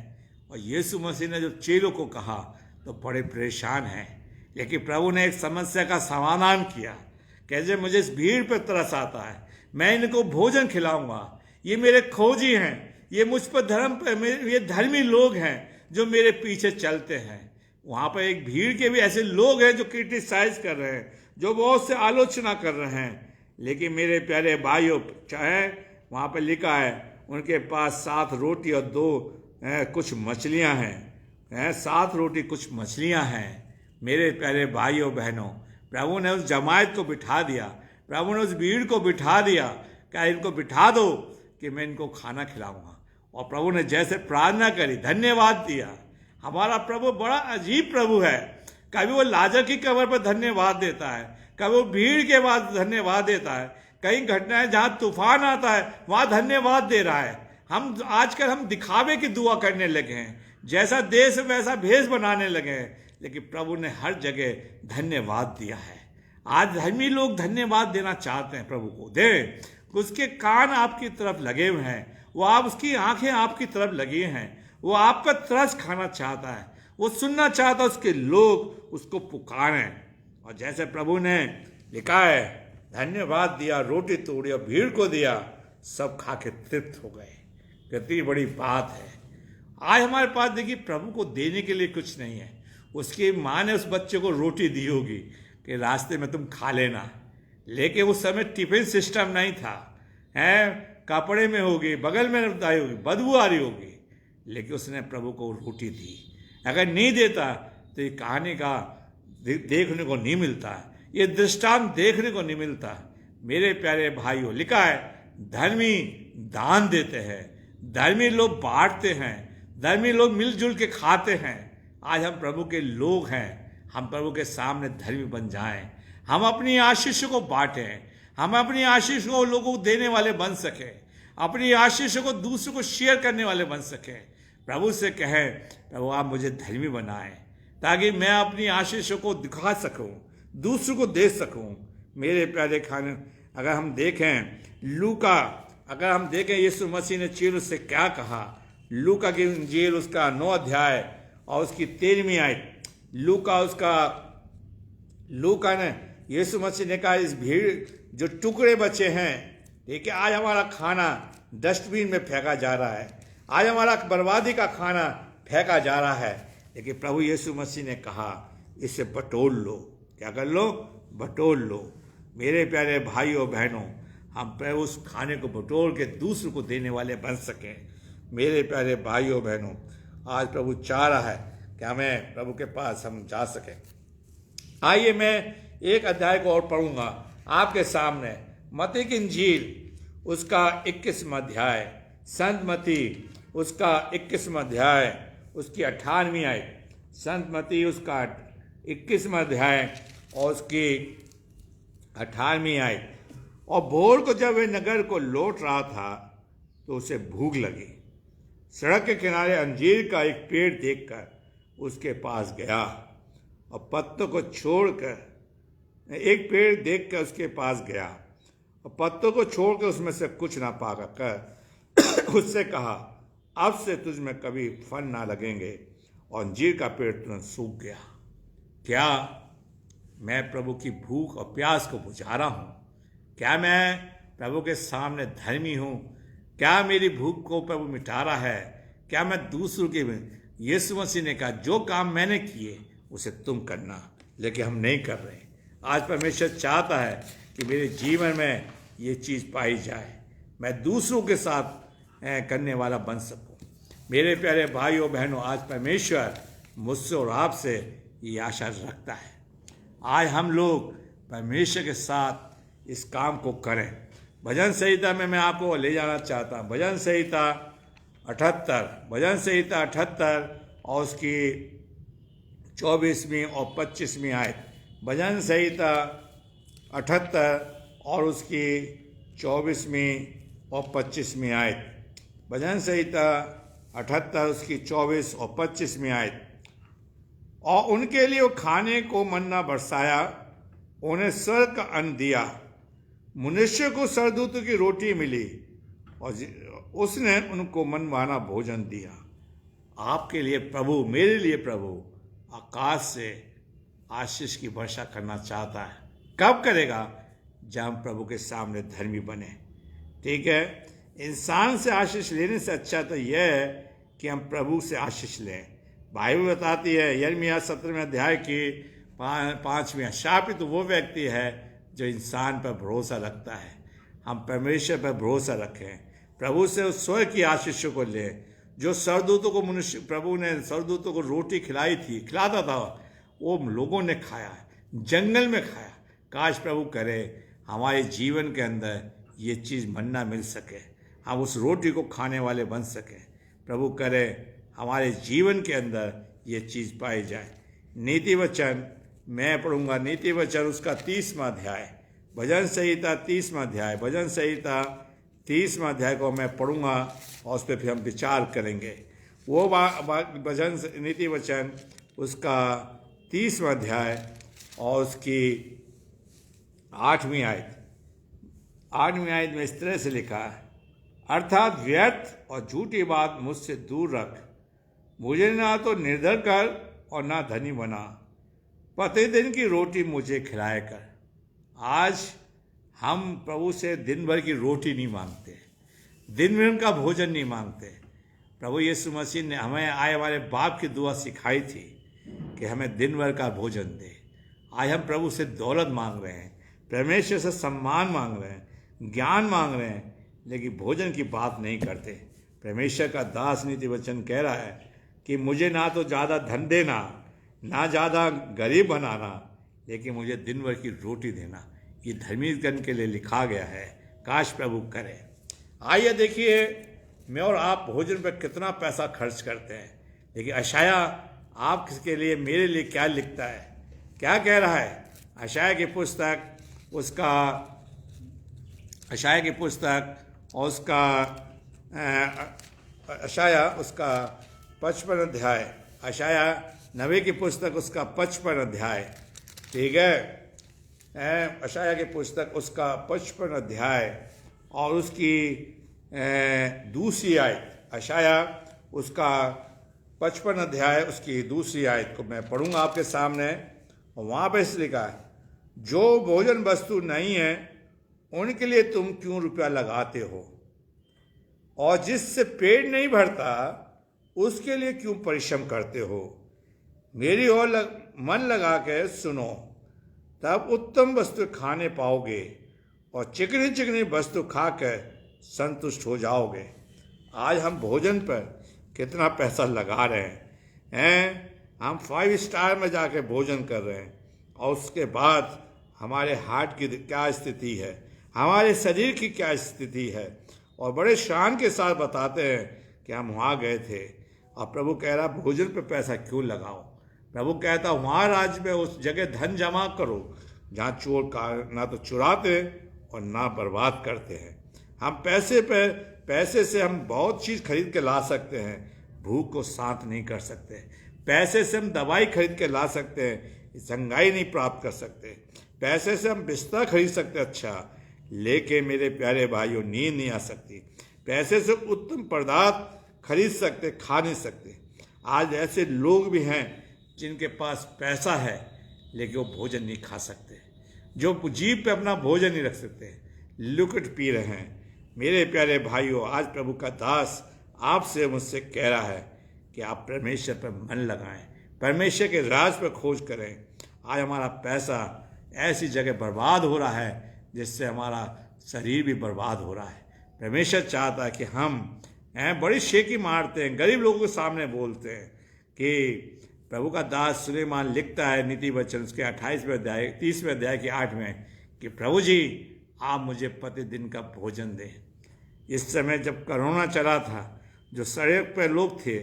और यीशु मसीह ने जब चेलों को कहा तो बड़े परेशान हैं। लेकिन प्रभु ने एक समस्या का समाधान किया। कैसे? मुझे इस भीड़ पर तरस आता है, मैं इनको भोजन खिलाऊंगा। ये मेरे खोजी हैं, ये मुझ पर ये धर्मी लोग हैं जो मेरे पीछे चलते हैं। वहाँ पर एक भीड़ के भी ऐसे लोग हैं जो क्रिटिसाइज कर रहे हैं, जो बहुत से आलोचना कर रहे हैं। लेकिन मेरे प्यारे भाइयों, चाहे वहाँ पर लिखा है उनके पास 7 रोटी और 2 कुछ मछलियाँ हैं, 7 रोटी कुछ मछलियाँ हैं। मेरे प्यारे भाइयों बहनों, प्रभु ने उस जमायत को बिठा दिया, प्रभु ने उस भीड़ को बिठा दिया। क्या इनको बिठा दो कि मैं इनको खाना खिलाऊंगा। और प्रभु ने जैसे प्रार्थना करी, धन्यवाद दिया। हमारा प्रभु बड़ा अजीब प्रभु है। कभी वो लाजर की कब्र पर धन्यवाद देता है, कभी वो भीड़ के बाद धन्यवाद देता है, कई घटनाएं जहाँ तूफान आता है वहाँ धन्यवाद दे रहा है। आजकल हम दिखावे की दुआ करने लगे हैं, जैसा देश वैसा भेष बनाने लगे हैं। लेकिन प्रभु ने हर जगह धन्यवाद दिया है। आज धर्मी लोग धन्यवाद देना चाहते हैं, प्रभु को दे। उसके कान आपकी तरफ लगे हुए हैं, उसकी आंखें आपकी तरफ लगी हैं, वो आप पर तरस खाना चाहता है, वो सुनना चाहता है उसके लोग उसको पुकारें। और जैसे प्रभु ने लिखा है, धन्यवाद दिया, रोटी तोड़ी और भीड़ को दिया, सब खा के तृप्त हो गए। कितनी बड़ी बात है। आज हमारे पास देखिए प्रभु को देने के लिए कुछ नहीं है। उसकी माँ ने उस बच्चे को रोटी दी होगी कि रास्ते में तुम खा लेना, लेकिन उस समय टिफिन सिस्टम नहीं था, कपड़े में होगी, बगल में रखी होगी, बदबू आ रही होगी, लेकिन उसने प्रभु को रोटी दी। अगर नहीं देता तो ये कहानी का देखने को नहीं मिलता, ये दृष्टांत देखने को नहीं मिलता। मेरे प्यारे भाइयों, लिखा है धर्मी दान देते हैं, धर्मी लोग बांटते हैं, धर्मी लोग मिलजुल के खाते हैं। आज हम प्रभु के लोग हैं, हम प्रभु के सामने धर्मी बन जाएं, हम अपनी आशीष को बांटें, हम अपनी आशीष को लोगों को देने वाले बन सकें, अपनी आशीष को दूसरों को शेयर करने वाले बन सकें। प्रभु से कहें, प्रभु आप मुझे धर्मी बनाएं ताकि मैं अपनी आशीषों को दिखा सकूं, दूसरों को दे सकूं। मेरे प्यारे खाने, अगर हम देखें लूका, अगर हम देखें यीशु मसीह ने चेलों से क्या कहा, लूका की इंजील उसका 9 अध्याय और उसकी 13वीं आयत। लूका ने, यीशु मसीह ने कहा, इस भीड़ जो टुकड़े बचे हैं, ठीक है, आज हमारा खाना डस्टबिन में फेंका जा रहा है, आज हमारा बर्बादी का खाना फेंका जा रहा है, लेकिन प्रभु यीशु मसीह ने कहा इसे बटोर लो। क्या कर लो? बटोर लो। मेरे प्यारे भाइयों बहनों, हम प्रभु उस खाने को बटोर के दूसरों को देने वाले बन सकें। मेरे प्यारे भाइयों बहनों, आज प्रभु चाह रहा है कि हमें प्रभु के पास हम जा सकें। आइए मैं एक अध्याय को और पढ़ूंगा आपके सामने। मत्ती की इंजील उसका 21वां अध्याय, संत मत्ती उसका 21वां अध्याय, उसकी 18वीं आयत। संत मत्ती उसका 21वां अध्याय और उसकी 18वीं आयत। और भोर को जब वह नगर को लौट रहा था तो उसे भूख लगी। सड़क के किनारे अंजीर का एक पेड़ देखकर उसके पास गया और पत्तों को छोड़कर, एक पेड़ देखकर उसके पास गया और पत्तों को छोड़कर उसमें से कुछ ना पाकर उससे कहा, अब से तुझ में कभी फल ना लगेंगे। और अंजीर का पेड़ तुरंत सूख गया। क्या मैं प्रभु की भूख और प्यास को बुझा रहा हूँ? क्या मैं प्रभु के सामने धर्मी हूँ? क्या मेरी भूख को प्रभु मिटा रहा है? क्या मैं दूसरों के, यीशु मसीह ने कहा जो काम मैंने किए उसे तुम करना, लेकिन हम नहीं कर रहे। आज परमेश्वर चाहता है कि मेरे जीवन में ये चीज़ पाई जाए, मैं दूसरों के साथ करने वाला बन सकूं। मेरे प्यारे भाइयों बहनों, आज परमेश्वर मुझसे और आपसे ये आशा रखता है। आज हम लोग परमेश्वर के साथ इस काम को करें। भजन संहिता में मैं आपको ले जाना चाहता हूँ। भजन संहिता 78 और उसकी 24वीं और 25वीं आयत। भजन संहिता 78 और उसकी 24वीं और 25वीं आयत। भजन संहिता 78 उसकी 24 और 25वीं आयत। और उनके लिए वो खाने को मन्ना बरसाया, उन्हें स्वर्ग का अन्न दिया। मनुष्य को सरदूतों की रोटी मिली और उसने उनको मनमाना भोजन दिया। आपके लिए प्रभु, मेरे लिए प्रभु आकाश से आशीष की वर्षा करना चाहता है। कब करेगा? जब हम प्रभु के सामने धर्मी बने। ठीक है, इंसान से आशीष लेने से अच्छा तो यह है कि हम प्रभु से आशीष लें। बाइबल बताती है यिर्मयाह 17वें अध्याय की 5वीं, शापित तो वो व्यक्ति है जो इंसान पर भरोसा रखता है। हम परमेश्वर पर भरोसा रखें, प्रभु से उस स्वर्ग की आशीषों को लें। जो सरदूतों को प्रभु ने सरदूतों को रोटी खिलाता था, वो लोगों ने खाया, जंगल में खाया। काश प्रभु करे हमारे जीवन के अंदर ये चीज़ मन्ना मिल सके, हम उस रोटी को खाने वाले बन सकें। प्रभु करे हमारे जीवन के अंदर ये चीज़ पाई जाए। नीति वचन मैं पढ़ूंगा, नीति वचन उसका 30वां अध्याय, भजन संहिता 30वां अध्याय, भजन संहिता 30वां अध्याय को मैं पढ़ूंगा और उस पर फिर हम विचार करेंगे। वो भजन नीति वचन उसका 30वां अध्याय और उसकी 8वीं आयत। 8वीं आयत में इस तरह से लिखा है, अर्थात व्यर्थ और झूठी बात मुझसे दूर रख, मुझे ना तो निर्धन कर और ना धनी बना, प्रतिदिन की रोटी मुझे खिलाया कर। आज हम प्रभु से दिन भर की रोटी नहीं मांगते, दिन भर का भोजन नहीं मांगते। प्रभु यीशु मसीह ने हमें आए वाले बाप की दुआ सिखाई थी कि हमें दिन भर का भोजन दे। आज हम प्रभु से दौलत मांग रहे हैं, परमेश्वर से सम्मान मांग रहे हैं, ज्ञान मांग रहे हैं, लेकिन भोजन की बात नहीं करते। परमेश्वर का दास नीति वचन कह रहा है कि मुझे ना तो ज़्यादा धन देना, ना ज़्यादा गरीब बनाना, लेकिन मुझे दिन भर की रोटी देना। ये धर्मीजन के लिए लिखा गया है। काश प्रभु करे। आइए देखिए, मैं और आप भोजन पर कितना पैसा खर्च करते हैं, लेकिन यशायाह आपके लिए, मेरे लिए क्या लिखता है, क्या कह रहा है? यशायाह की पुस्तक उसका, यशायाह उसका 55 अध्याय, यशायाह नबी की पुस्तक उसका 55 अध्याय, ठीक है, यशायाह की पुस्तक उसका 55 अध्याय और उसकी दूसरी आयत, यशायाह उसका 55 अध्याय उसकी दूसरी आयत को मैं पढ़ूंगा आपके सामने। और वहाँ पर इस लिखा है, जो भोजन वस्तु नहीं है उनके लिए तुम क्यों रुपया लगाते हो, और जिससे पेट नहीं भरता उसके लिए क्यों परिश्रम करते हो। मेरी ओर मन लगा के सुनो, तब उत्तम वस्तु खाने पाओगे और चिकनी चिकनी वस्तु खाकर संतुष्ट हो जाओगे। आज हम भोजन पर कितना पैसा लगा रहे हैं। हम 5 स्टार में जाके भोजन कर रहे हैं और उसके बाद हमारे हार्ट की क्या स्थिति है, हमारे शरीर की क्या स्थिति है, और बड़े शान के साथ बताते हैं कि हम वहाँ गए थे। और प्रभु कह रहा भोजन पे पैसा क्यों लगाओ। प्रभु कहता वहाँ राज्य में उस जगह धन जमा करो जहाँ चोर का ना तो चुराते और ना बर्बाद करते हैं। हम पैसे से हम बहुत चीज़ खरीद के ला सकते हैं, भूख को शांत नहीं कर सकते। पैसे से हम दवाई खरीद के ला सकते हैं, संगाई नहीं प्राप्त कर सकते। पैसे से हम बिस्तर खरीद सकते अच्छा, लेकिन मेरे प्यारे भाइयों नींद नहीं आ सकती। पैसे से उत्तम पदार्थ खरीद सकते, खा नहीं सकते। आज ऐसे लोग भी हैं जिनके पास पैसा है लेकिन वो भोजन नहीं खा सकते, जो जीभ पे अपना भोजन नहीं रख सकते, लुकट पी रहे हैं। मेरे प्यारे भाइयों, आज प्रभु का दास आपसे मुझसे कह रहा है कि आप परमेश्वर पर मन लगाएं, परमेश्वर के राज पर खोज करें। आज हमारा पैसा ऐसी जगह बर्बाद हो रहा है जिससे हमारा शरीर भी बर्बाद हो रहा है। परमेश्वर चाहता है कि हम बड़ी शेखी मारते हैं, गरीब लोगों के सामने बोलते हैं कि प्रभु का दास सुलेमान लिखता है नीति वचन उसके 28वें अध्याय 30वें अध्याय के 8 में कि प्रभु जी आप मुझे प्रतिदिन का भोजन दें। इस समय जब कोरोना चला था, जो सड़क पर लोग थे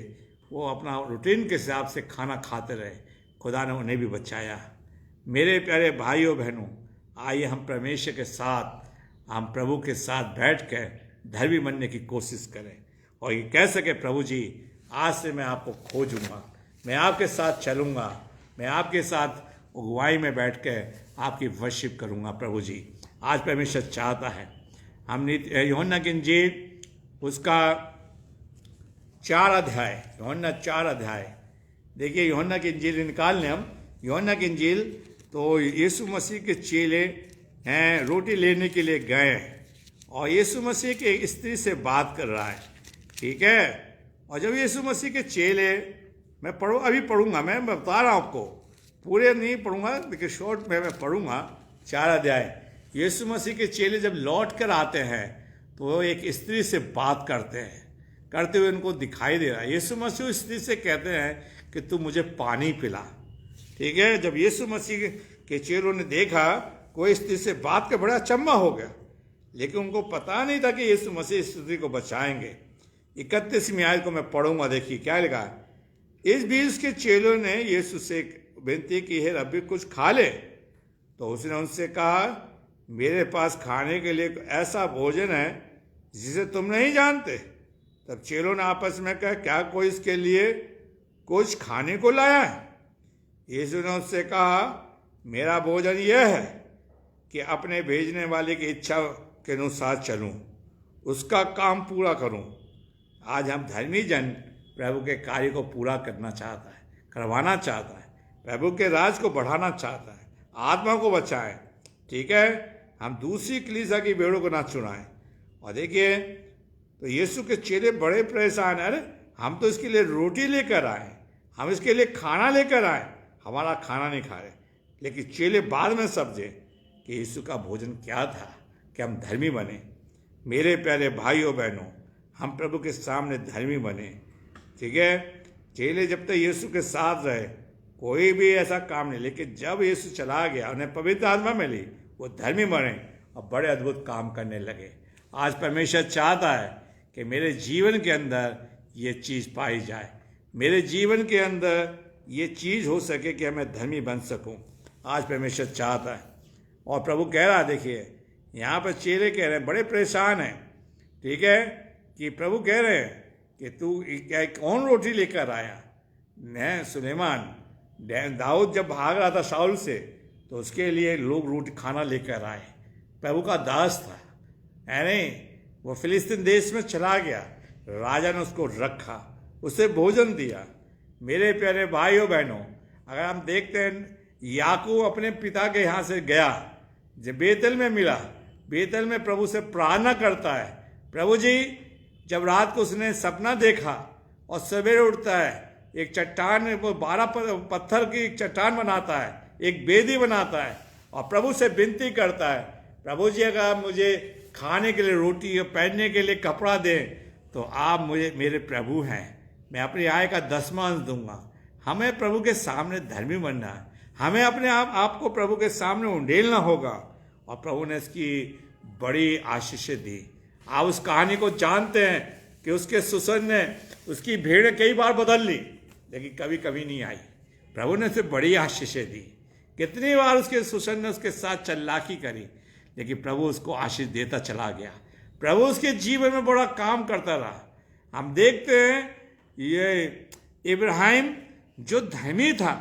वो अपना रूटीन के हिसाब से खाना खाते रहे, खुदा ने उन्हें भी बचाया। मेरे प्यारे भाइयों बहनों, आइए हम परमेश्वर के साथ, हम प्रभु के साथ बैठ कर धर्मी बनने की कोशिश करें और ये कह सके प्रभु जी आज से मैं आपको खोजूंगा, मैं आपके साथ चलूंगा, मैं आपके साथ अगुवाई में बैठ कर आपकी वर्शिप करूंगा। प्रभु जी आज परमेश्वर चाहता है हम यूहन्ना की इंजील उसका 4 अध्याय, यूहन्ना 4 अध्याय, देखिए यूहन्ना की इंजील निकाल लें हम। यूहन्ना की इंजील तो यीशु मसीह के चेले हैं रोटी लेने के लिए गए और यीशु मसीह के एक स्त्री से बात कर रहा है, ठीक है। और जब यीशु मसीह के चेले, मैं अभी पढ़ूंगा, मैं बता रहा हूँ आपको, पूरे नहीं पढ़ूंगा लेकिन शॉर्ट में मैं पढ़ूंगा 4 अध्याय। यीशु मसीह के चेले जब लौट कर आते हैं तो वो एक स्त्री से बात करते हैं, करते हुए उनको दिखाई दे रहा है। यीशु मसीह उस स्त्री से कहते हैं कि तू मुझे पानी पिला, ठीक है। जब यीशु मसीह के चेलों ने देखा कोई स्त्री से बात कर, बड़ा अचंभा हो गया, लेकिन उनको पता नहीं था कि यीशु मसीह इस स्त्री को बचाएंगे। 31वीं आयत को मैं पढ़ूंगा, देखिए क्या लिखा है। इस बीच के चेलों ने यीशु से विनती की है रब्बी कुछ खा ले, तो उसने उनसे कहा मेरे पास खाने के लिए ऐसा भोजन है जिसे तुम नहीं जानते। तब चेलों ने आपस में कहा क्या कोई इसके लिए कुछ खाने को लाया है। यीशु ने उससे कहा मेरा भोजन यह है कि अपने भेजने वाले की इच्छा के अनुसार चलूं, उसका काम पूरा करूं। आज हम धर्मी जन प्रभु के कार्य को पूरा करना चाहता है, करवाना चाहता है, प्रभु के राज को बढ़ाना चाहता है, आत्मा को बचाएं, ठीक है। हम दूसरी कलीसिया की भेड़ों को ना चुराएं। और देखिए तो यीशु के चेले बड़े परेशान हैं, अरे हम तो इसके लिए रोटी लेकर आए, हम इसके लिए खाना लेकर आए, हमारा खाना नहीं खा रहे। लेकिन चेले बाद में समझे कि यीशु का भोजन क्या था कि हम धर्मी बने। मेरे प्यारे भाइयों बहनों, हम प्रभु के सामने धर्मी बने, ठीक है। चेले जब तक यीशु के साथ रहे कोई भी ऐसा काम नहीं, लेकिन जब यीशु चला गया उन्हें पवित्र आत्मा मिली, वो धर्मी बने और बड़े अद्भुत काम करने लगे। आज परमेश्वर चाहता है कि मेरे जीवन के अंदर ये चीज़ पाई जाए, मेरे जीवन के अंदर ये चीज़ हो सके कि मैं धर्मी बन सकूं। आज परमेश्वर चाहता है और प्रभु कह रहा है, देखिए यहाँ पर चेले कह रहे हैं बड़े परेशान हैं, ठीक है, कि प्रभु कह रहे हैं कि तू क्या कौन रोटी लेकर आया? न सुलेमान, दाऊद जब भाग रहा था शाऊल से तो उसके लिए लोग रोटी खाना लेकर आए। प्रभु का दास था, यानी वो फिलिस्तीन देश में चला गया, राजा ने उसको रखा, उसे भोजन दिया। मेरे प्यारे भाइयों बहनों, अगर हम देखते हैं याकूब अपने पिता के यहाँ से गया, जब बेतल में मिला, बेतल में प्रभु से प्रार्थना करता है। प्रभु जी, जब रात को उसने सपना देखा और सवेरे उठता है, एक चट्टान, वो 12 पत्थर की एक चट्टान बनाता है, एक बेदी बनाता है और प्रभु से विनती करता है, प्रभु जी अगर मुझे खाने के लिए रोटी और पहनने के लिए कपड़ा दें तो आप मुझे मेरे प्रभु हैं, मैं अपनी आय का 10वां दूंगा। हमें प्रभु के सामने धर्मी बनना है, हमें अपने आपको प्रभु के सामने उंडेलना होगा। और प्रभु ने इसकी बड़ी आशीषें दी। आप उस कहानी को जानते हैं कि उसके सुसन ने उसकी भेड़ें कई बार बदल ली, लेकिन कभी कभी नहीं आई। प्रभु ने उसे बड़ी आशीषें दी। कितनी बार उसके सुसन ने उसके साथ चालाकी करी, लेकिन प्रभु उसको आशीष देता चला गया। प्रभु उसके जीवन में बड़ा काम करता रहा। हम देखते हैं ये इब्राहिम जो धर्मी था,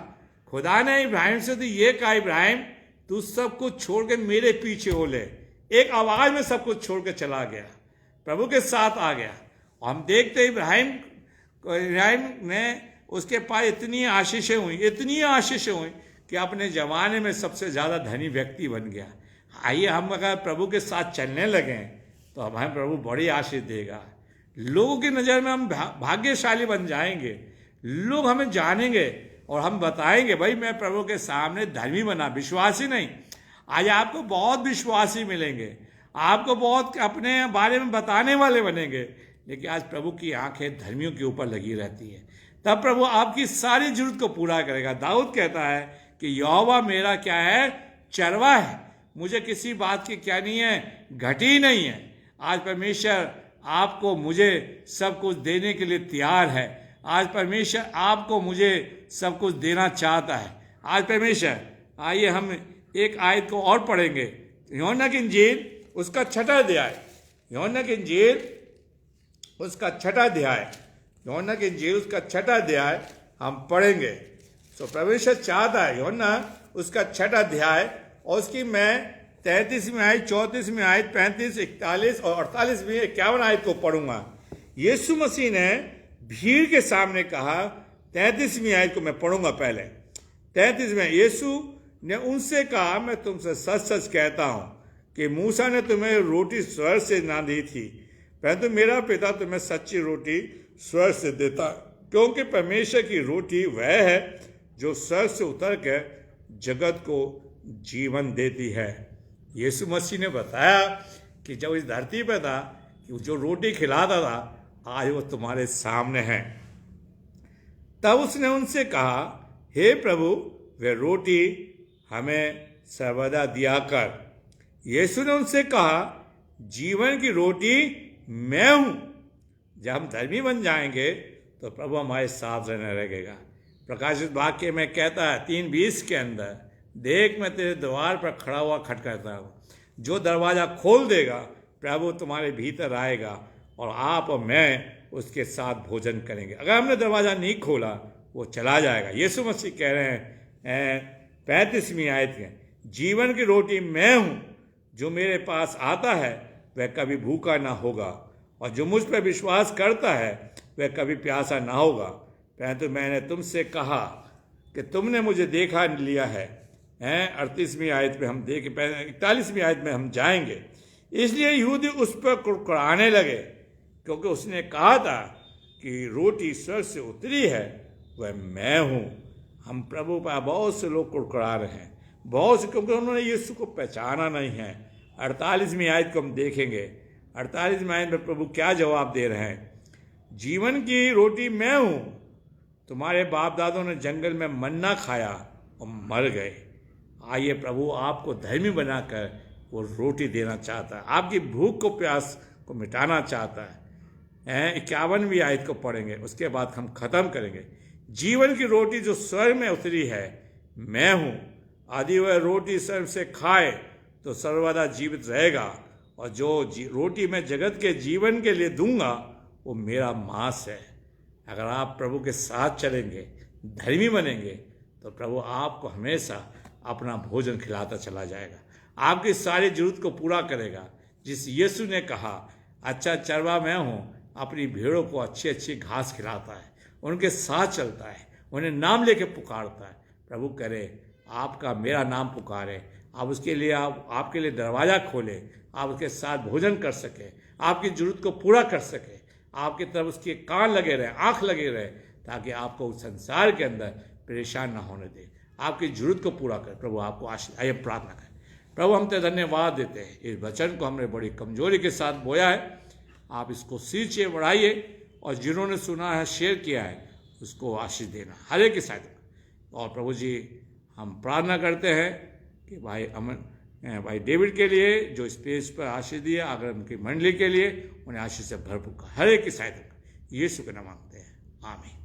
खुदा ने इब्राहिम से तो ये कहा, इब्राहिम तू सब कुछ छोड़ के मेरे पीछे हो ले। एक आवाज में सब कुछ छोड़ के चला गया, प्रभु के साथ आ गया। और हम देखते इब्राहिम ने उसके पास इतनी आशीषें हुई कि अपने जमाने में सबसे ज्यादा धनी व्यक्ति बन गया। आइए हम अगर प्रभु के साथ चलने लगे तो हमें प्रभु बड़ी आशीष देगा। लोगों की नज़र में हम भाग्यशाली बन जाएंगे, लोग हमें जानेंगे और हम बताएंगे भाई मैं प्रभु के सामने धर्मी बना, विश्वासी नहीं। आज आपको बहुत विश्वासी मिलेंगे, आपको बहुत अपने बारे में बताने वाले बनेंगे, लेकिन आज प्रभु की आंखें धर्मियों के ऊपर लगी रहती है। तब प्रभु आपकी सारी जरूरत को पूरा करेगा। दाऊद कहता है कि यहोवा मेरा क्या है? चरवा है, मुझे किसी बात की क्या नहीं है, घटी नहीं है। आज परमेश्वर आपको मुझे सब कुछ देने के लिए तैयार है। आज परमेश्वर आपको मुझे सब कुछ देना चाहता है। आज परमेश्वर, आइए हम एक आयत को और पढ़ेंगे, यूहन्ना की इंजील उसका 6वां अध्याय, यूहन्ना की इंजील उसका 6वां अध्याय, यूहन्ना की इंजील उसका 6वां अध्याय हम पढ़ेंगे। तो परमेश्वर चाहता है, यूहन्ना उसका 6वां अध्याय और उसकी मैं 33वीं आयत, 34वीं आयत, 35, 41 और 48वीं 51 आयत को पढ़ूंगा। यीशु मसीह ने भीड़ के सामने कहा, 33वीं आयत को मैं पढ़ूंगा पहले। 33वें, यीशु ने उनसे कहा, मैं तुमसे सच सच कहता हूं कि मूसा ने तुम्हें रोटी स्वर्ग से ना दी थी, परंतु मेरा पिता तुम्हें सच्ची रोटी स्वर्ग से देता, क्योंकि परमेश्वर की रोटी वह है जो स्वर्ग से उतर कर जगत को जीवन देती है। यीशु मसीह ने बताया कि जब इस धरती पर था कि जो रोटी खिलाता था, आज वो तुम्हारे सामने है। तब उसने उनसे कहा, हे प्रभु, वे रोटी हमें सर्वदा दिया कर। यीशु ने उनसे कहा, जीवन की रोटी मैं हूं। जब हम धर्मी बन जाएंगे तो प्रभु हमारे साथ रहने लगेगा। प्रकाशित वाक्य में कहता है 3:20 के अंदर, देख मैं तेरे द्वार पर खड़ा हुआ खटखटाता हूं, जो दरवाजा खोल देगा प्रभु तुम्हारे भीतर आएगा और आप और मैं उसके साथ भोजन करेंगे। अगर हमने दरवाजा नहीं खोला वो चला जाएगा। यीशु मसीह कह रहे हैं 35वीं आयत में, जीवन की रोटी मैं हूं, जो मेरे पास आता है वह कभी भूखा ना होगा और जो मुझ पर विश्वास करता है वह कभी प्यासा ना होगा। परंतु मैंने तुमसे कहा कि तुमने मुझे देखा लिया है। 38वीं आयत में हम देख, 41वीं आयत में हम जाएंगे। इसलिए यहूदी उस पर कुड़कुड़ाने लगे, क्योंकि उसने कहा था कि रोटी स्वर्ग से उतरी है वह मैं हूं। हम प्रभु पर बहुत से लोग कुड़कुड़ा रहे हैं, बहुत से, क्योंकि उन्होंने यीशु को पहचाना नहीं है। 48वीं आयत को हम देखेंगे। 48वीं आयत में प्रभु क्या जवाब दे रहे हैं? जीवन की रोटी मैं हूं। तुम्हारे बाप दादों ने जंगल में मन्ना खाया और मर गए। आइए प्रभु आपको धर्मी बनाकर वो रोटी देना चाहता है, आपकी भूख को प्यास को मिटाना चाहता है। 51वीं आयत को पढ़ेंगे, उसके बाद हम खत्म करेंगे। जीवन की रोटी जो स्वर्ग में उतरी है मैं हूं। यदि वह रोटी स्वर्ग से खाए तो सर्वदा जीवित रहेगा, और जो रोटी मैं जगत के जीवन के लिए दूंगा वो मेरा मांस है। अगर आप प्रभु के साथ चलेंगे, धर्मी बनेंगे, तो प्रभु आपको हमेशा अपना भोजन खिलाता चला जाएगा, आपकी सारी जरूरत को पूरा करेगा। जिस यीशु ने कहा, अच्छा चरवा मैं हूँ, अपनी भेड़ों को अच्छी अच्छी घास खिलाता है, उनके साथ चलता है, उन्हें नाम लेके पुकारता है। प्रभु करे आपका मेरा नाम पुकारे, आप उसके लिए आपके लिए दरवाज़ा खोले, आप उसके साथ भोजन कर सके, आपकी जरूरत को पूरा कर सके, आपकी तरफ उसके कान लगे रहे, आँख लगे रहे, ताकि आपको उस संसार के अंदर परेशान ना होने दे, आपकी जरूरत को पूरा करे। प्रभु आपको आशीष। आइए प्रार्थना करें। प्रभु हम तेरे धन्यवाद देते हैं, इस वचन को हमने बड़ी कमजोरी के साथ बोया है, आप इसको सींचिए, बढ़ाइए, और जिन्होंने सुना है, शेयर किया है, उसको आशीष देना, हर एक की सहायता। और प्रभु जी हम प्रार्थना करते हैं कि भाई डेविड के लिए जो स्पेस पर आशीष दिया, अगर उनकी मंडली के लिए उन्हें आशीष से भरपूर, हर एक की सहायता, यीशु के नाम मांगते हैं, आमीन।